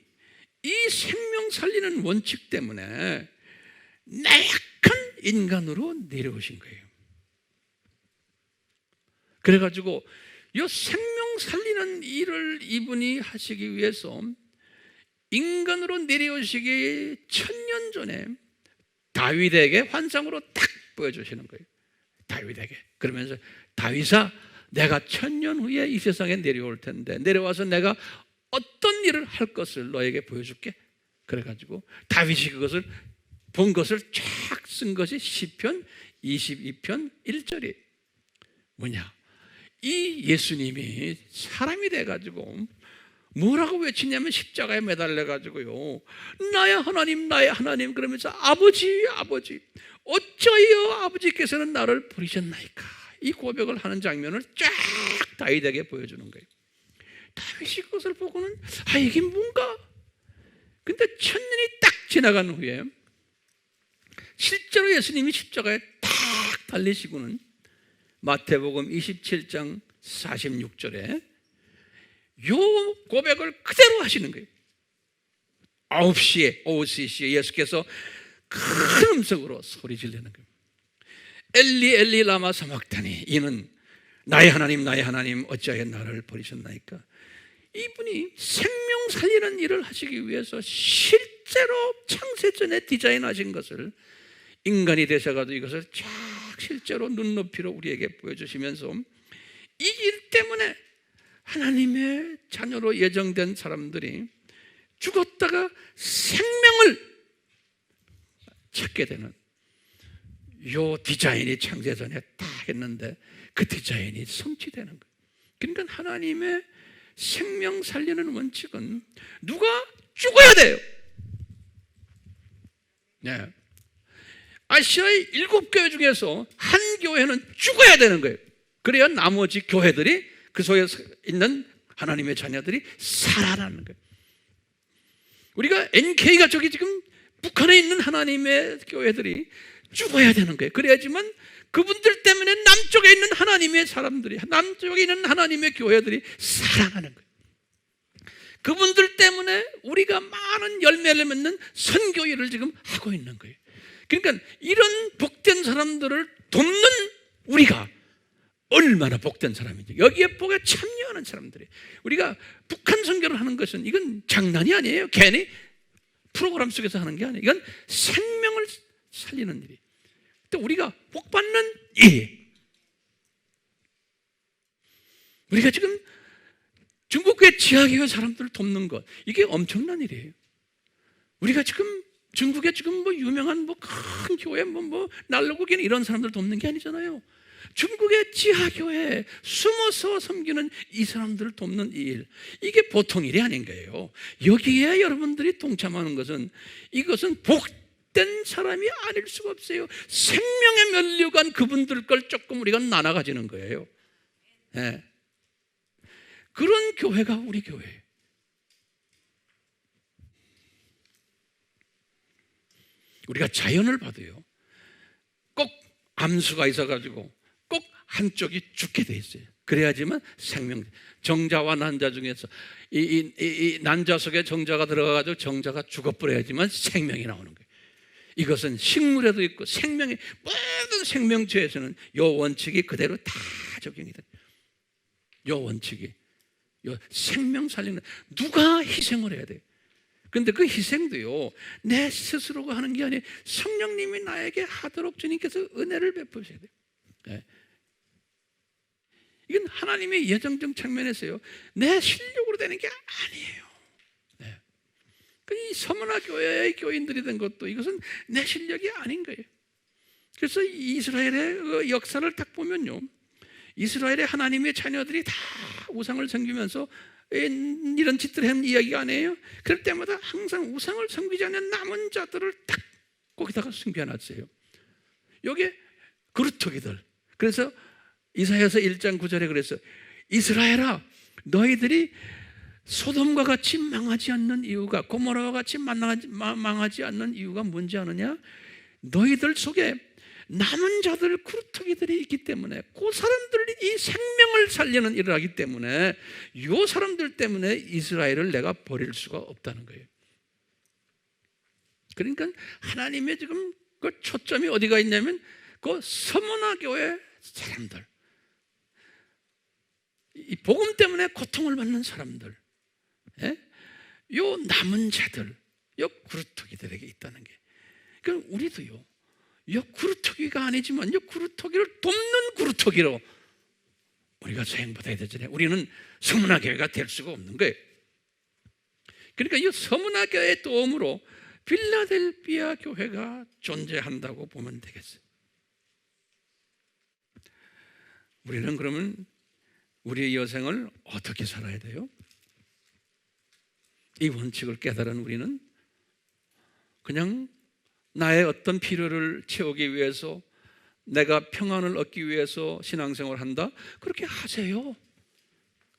이 생명 살리는 원칙 때문에 나약한 인간으로 내려오신 거예요. 그래가지고 이 생명 살리는 일을 이분이 하시기 위해서 인간으로 내려오시기 1000년 전에 다윗에게 환상으로 딱 보여주시는 거예요. 다윗에게. 그러면서 다윗아, 내가 1000년 후에 이 세상에 내려올 텐데 내려와서 내가 어떤 일을 할 것을 너에게 보여줄게. 그래가지고 다윗이 그것을 본 것을 쫙 쓴 것이 시편 22편 1절이 뭐냐? 이 예수님이 사람이 돼가지고 뭐라고 외치냐면 십자가에 매달려가지고요, 나의 하나님 나의 하나님 그러면서 아버지 아버지 어쩌여 아버지께서는 나를 버리셨나이까, 이 고백을 하는 장면을 쫙 다윗에게 보여주는 거예요. 다윗이 그것을 보고는 이게 뭔가. 근데 1000년이 딱 지나간 후에 실제로 예수님이 십자가에 딱 달리시고는 마태복음 27장 46절에 요 고백을 그대로 하시는 거예요. 9시에 오후 3시에 예수께서 큰 음성으로 소리 지르는 거예요. 엘리 엘리 라마 사막다니, 이는 나의 하나님 어찌하여 나를 버리셨나이까. 이분이 생명 살리는 일을 하시기 위해서 실제로 창세전에 디자인하신 것을 인간이 되셔가지고 이것을 쫙 실제로 눈높이로 우리에게 보여주시면서 이 일 때문에 하나님의 자녀로 예정된 사람들이 죽었다가 생명을 찾게 되는 요 디자인이 창세전에 다 했는데 그 디자인이 성취되는 거예요. 그러니까 하나님의 생명 살리는 원칙은 누가 죽어야 돼요. 네. 아시아의 7교회 중에서 한 교회는 죽어야 되는 거예요. 그래야 나머지 교회들이 그 속에 있는 하나님의 자녀들이 살아나는 거예요. 우리가 NK가 저기 지금 북한에 있는 하나님의 교회들이 죽어야 되는 거예요. 그래야지만 그분들 때문에 남쪽에 있는 하나님의 사람들이, 남쪽에 있는 하나님의 교회들이 살아가는 거예요. 그분들 때문에 우리가 많은 열매를 맺는 선교일을 지금 하고 있는 거예요. 그러니까 이런 복된 사람들을 돕는 우리가 얼마나 복된 사람인지, 여기에 복에 참여하는 사람들이, 우리가 북한 선교를 하는 것은 이건 장난이 아니에요. 괜히 프로그램 속에서 하는 게 아니에요. 이건 생명을 살리는 일이. 또 우리가 복 받는 일. 우리가 지금 중국의 지하교회 사람들을 돕는 것, 이게 엄청난 일이에요. 우리가 지금 중국에 지금 뭐 유명한 뭐 큰 교회 뭐 날로국인 이런 사람들 돕는 게 아니잖아요. 중국의 지하교회에 숨어서 섬기는 이 사람들을 돕는 일, 이게 보통 일이 아닌 거예요. 여기에 여러분들이 동참하는 것은, 이것은 복된 사람이 아닐 수가 없어요. 생명의 면류관 그분들 걸 조금 우리가 나눠 가지는 거예요. 네. 그런 교회가 우리 교회예요. 우리가 자연을 봐도요, 꼭 암수가 있어가지고 꼭 한쪽이 죽게 돼 있어요. 그래야지만 생명, 정자와 난자 중에서 이 난자 속에 정자가 들어가가지고 정자가 죽어버려야지만 생명이 나오는 거예요. 이것은 식물에도 있고 생명의 모든 생명체에서는 이 원칙이 그대로 다 적용이 돼요. 이 원칙이, 이 생명 살리는, 누가 희생을 해야 돼요. 근데 그 희생도요, 내 스스로가 하는 게 아니에요. 성령님이 나에게 하도록 주님께서 은혜를 베푸셔야 돼요. 네. 이건 하나님의 예정적 측면에서요, 내 실력으로 되는 게 아니에요. 네. 이 서문화 교회의 교인들이 된 것도 이것은 내 실력이 아닌 거예요. 그래서 이스라엘의 역사를 딱 보면요, 이스라엘의 하나님의 자녀들이 다 우상을 섬기면서 이런 짓들을 한 이야기가 아니에요. 그럴 때마다 항상 우상을 섬기지 않는 남은 자들을 딱 거기다가 숨겨놨어요. 여기에 그루터기들. 그래서 이사야서 1장 9절에 그래서 이스라엘아, 너희들이 소돔과 같이 망하지 않는 이유가, 고모라와 같이 망하지 않는 이유가 뭔지 아느냐? 너희들 속에 남은 자들, 그루터기들이 있기 때문에, 그 사람들이 이 생명을 살리는 일을 하기 때문에 이 사람들 때문에 이스라엘을 내가 버릴 수가 없다는 거예요. 그러니까 하나님의 지금 그 초점이 어디가 있냐면 그 서문화 교회 사람들, 이 복음 때문에 고통을 받는 사람들, 예? 요 남은 자들, 요 구루터기들에게 있다는 게. 그러니까 우리도요, 요 구루터기가 아니지만 요 구루터기를 돕는 구루터기로 우리가 소행받아야 되잖아요. 우리는 서문화 교회가 될 수가 없는 거예요. 그러니까 이 서문화 교회의 도움으로 필라델피아 교회가 존재한다고 보면 되겠어요. 우리는 그러면 우리의 여생을 어떻게 살아야 돼요? 이 원칙을 깨달은 우리는 그냥 나의 어떤 필요를 채우기 위해서, 내가 평안을 얻기 위해서 신앙생활을 한다? 그렇게 하세요.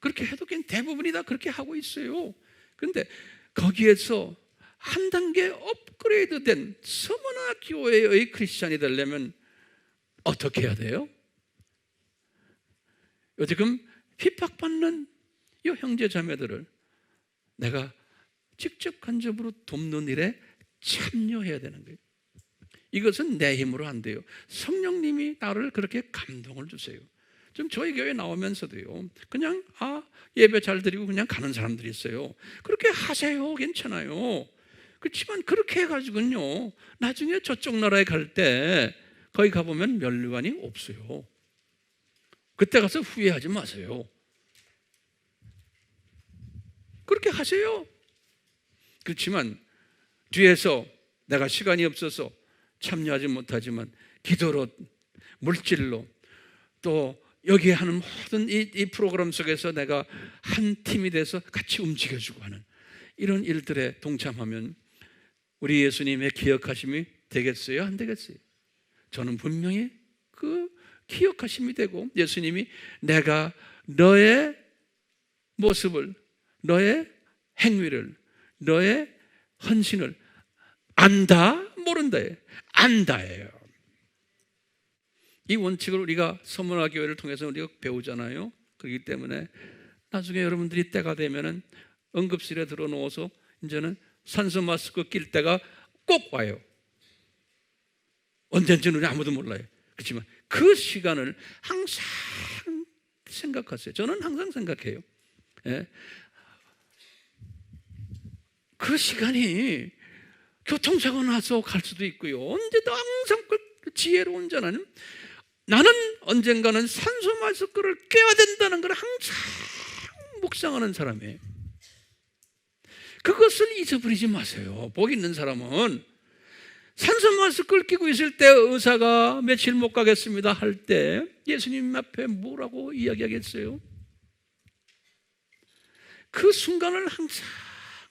그렇게 해도 그냥 대부분이 다 그렇게 하고 있어요. 그런데 거기에서 한 단계 업그레이드된 서문화 교회의 크리스찬이 되려면 어떻게 해야 돼요? 지금 핍박받는 이 형제 자매들을 내가 직접 간접으로 돕는 일에 참여해야 되는 거예요. 이것은 내 힘으로 안 돼요. 성령님이 나를 그렇게 감동을 주세요. 좀 저희 교회 나오면서도요, 그냥 예배 잘 드리고 그냥 가는 사람들이 있어요. 그렇게 하세요. 괜찮아요. 그렇지만 그렇게 해가지고는요, 나중에 저쪽 나라에 갈 때 거기 가보면 면류관이 없어요. 그때 가서 후회하지 마세요. 그렇게 하세요. 그렇지만 뒤에서 내가 시간이 없어서 참여하지 못하지만 기도로, 물질로, 또 여기 하는 모든 이 프로그램 속에서 내가 한 팀이 돼서 같이 움직여주고 하는 이런 일들에 동참하면 우리 예수님의 기억하심이 되겠어요? 안 되겠어요? 저는 분명히 그 기억하심이 되고, 예수님이 내가 너의 모습을, 너의 행위를, 너의 헌신을 안다, 모른다예요. 안다예요. 이 원칙을 우리가 서문화 교회를 통해서 우리가 배우잖아요. 그렇기 때문에 나중에 여러분들이 때가 되면은 응급실에 들어 누워서 이제는 산소 마스크 낄 때가 꼭 와요. 언젠지는 우리 아무도 몰라요. 그렇지만 그 시간을 항상 생각하세요. 저는 항상 생각해요. 예. 그 시간이 교통사고 나서 갈 수도 있고요. 언제도 항상 그 지혜로운 자는, 나는 언젠가는 산소 마스크를 껴야 된다는 걸 항상 묵상하는 사람이에요. 그것을 잊어버리지 마세요. 복 있는 사람은 산소 마스크를 끼고 있을 때 의사가 며칠 못 가겠습니다 할 때 예수님 앞에 뭐라고 이야기하겠어요? 그 순간을 항상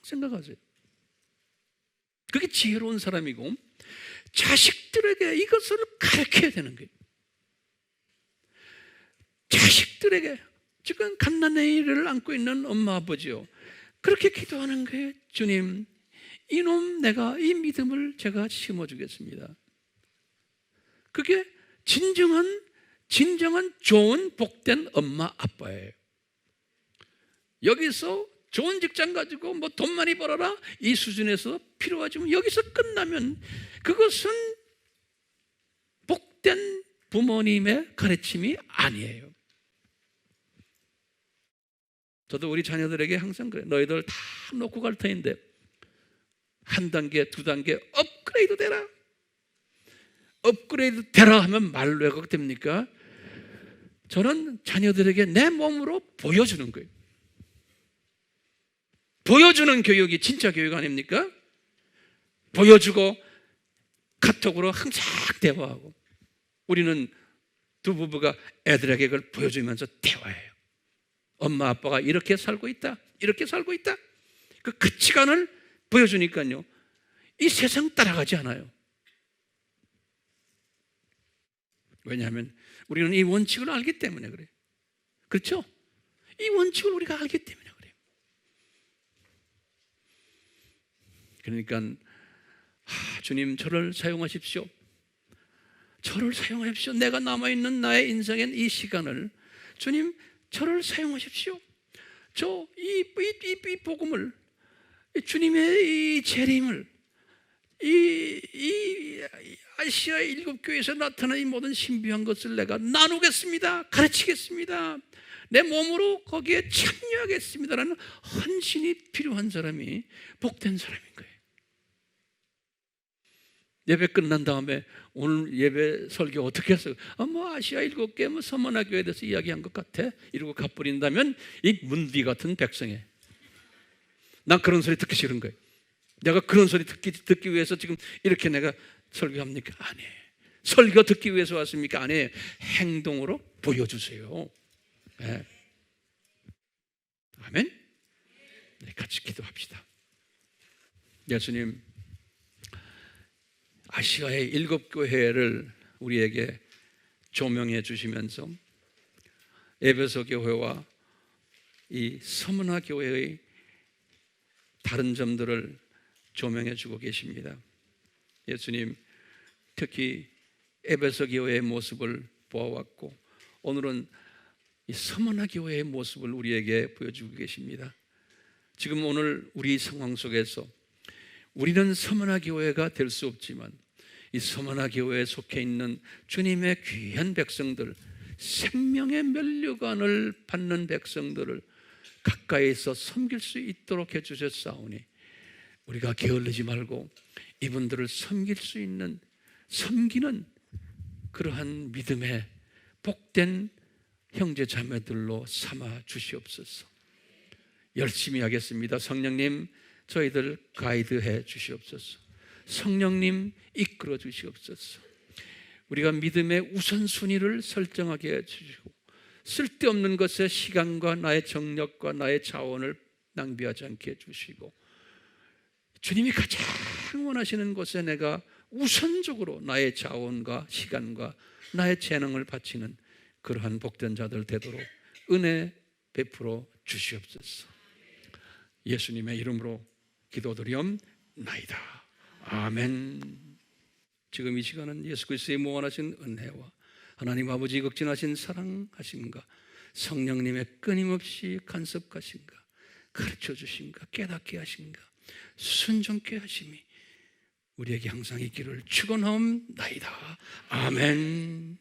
생각하세요. 그게 지혜로운 사람이고, 자식들에게 이것을 가르쳐야 되는 거예요. 자식들에게, 지금 갓난아이를 안고 있는 엄마 아버지요, 그렇게 기도하는 거예요. 주님, 이놈 내가 이 믿음을 제가 심어주겠습니다. 그게 진정한 좋은 복된 엄마 아빠예요. 여기서 좋은 직장 가지고 뭐 돈 많이 벌어라 이 수준에서 필요하지만 여기서 끝나면 그것은 복된 부모님의 가르침이 아니에요. 저도 우리 자녀들에게 항상 그래요. 너희들 다 놓고 갈 터인데 한 단계, 두 단계 업그레이드 되라. 업그레이드 되라 하면 말로 해가 됩니까? 저는 자녀들에게 내 몸으로 보여주는 거예요. 보여주는 교육이 진짜 교육 아닙니까? 보여주고 카톡으로 항상 대화하고, 우리는 두 부부가 애들에게 그걸 보여주면서 대화해요. 엄마 아빠가 이렇게 살고 있다, 이렇게 살고 있다. 그 가치관을 보여주니까요, 이 세상 따라가지 않아요. 왜냐하면 우리는 이 원칙을 알기 때문에 그래요. 그렇죠? 이 원칙을 우리가 알기 때문에 그래요. 그러니까 주님 저를 사용하십시오. 저를 사용하십시오. 내가 남아있는 나의 인생엔 이 시간을 주님 저를 사용하십시오. 이 복음을, 주님의 이 재림을, 이 아시아 일곱 교회에서 나타난 이 모든 신비한 것을 내가 나누겠습니다. 가르치겠습니다. 내 몸으로 거기에 참여하겠습니다라는 헌신이 필요한 사람이 복된 사람인 거예요. 예배 끝난 다음에 오늘 예배 설교 어떻게 했어요? 아시아 일곱 개 서머나 교회에 대해서 이야기한 것 같아. 이러고 가버린다면 이 문디 같은 백성에, 난 그런 소리 듣기 싫은 거예요. 내가 그런 소리 듣기 위해서 지금 이렇게 내가 설교합니까? 아니에요. 설교 듣기 위해서 왔습니까? 아니에요. 행동으로 보여주세요. 네. 아멘. 네, 같이 기도합시다. 예수님, 아시아의 일곱 교회를 우리에게 조명해 주시면서 에베소 교회와 이 서문화 교회의 다른 점들을 조명해 주고 계십니다. 예수님, 특히 에베소 교회의 모습을 보아왔고 오늘은 이 서문화 교회의 모습을 우리에게 보여주고 계십니다. 지금 오늘 우리 상황 속에서 우리는 서문화 교회가 될 수 없지만 이 서문화 교회에 속해 있는 주님의 귀한 백성들, 생명의 면류관을 받는 백성들을 가까이서 섬길 수 있도록 해주셨사오니 우리가 게을르지 말고 이분들을 섬길 수 있는, 섬기는 그러한 믿음의 복된 형제 자매들로 삼아 주시옵소서. 열심히 하겠습니다. 성령님, 저희들 가이드해 주시옵소서. 성령님, 이끌어 주시옵소서. 우리가 믿음의 우선순위를 설정하게 해주시고 쓸데없는 것에 시간과 나의 정력과 나의 자원을 낭비하지 않게 해주시고 주님이 가장 원하시는 것에 내가 우선적으로 나의 자원과 시간과 나의 재능을 바치는 그러한 복된 자들 되도록 은혜 베풀어 주시옵소서. 예수님의 이름으로 기도드리옵나이다. 아멘. 지금 이 시간은 예수 그리스도의 무한하신 은혜와 하나님 아버지 극진하신 사랑하심과 성령님의 끊임없이 간섭하심과 가르쳐 주심과 깨닫게 하심과 순종케 하심이 우리에게 항상 있기를 축원하옵나이다. 아멘.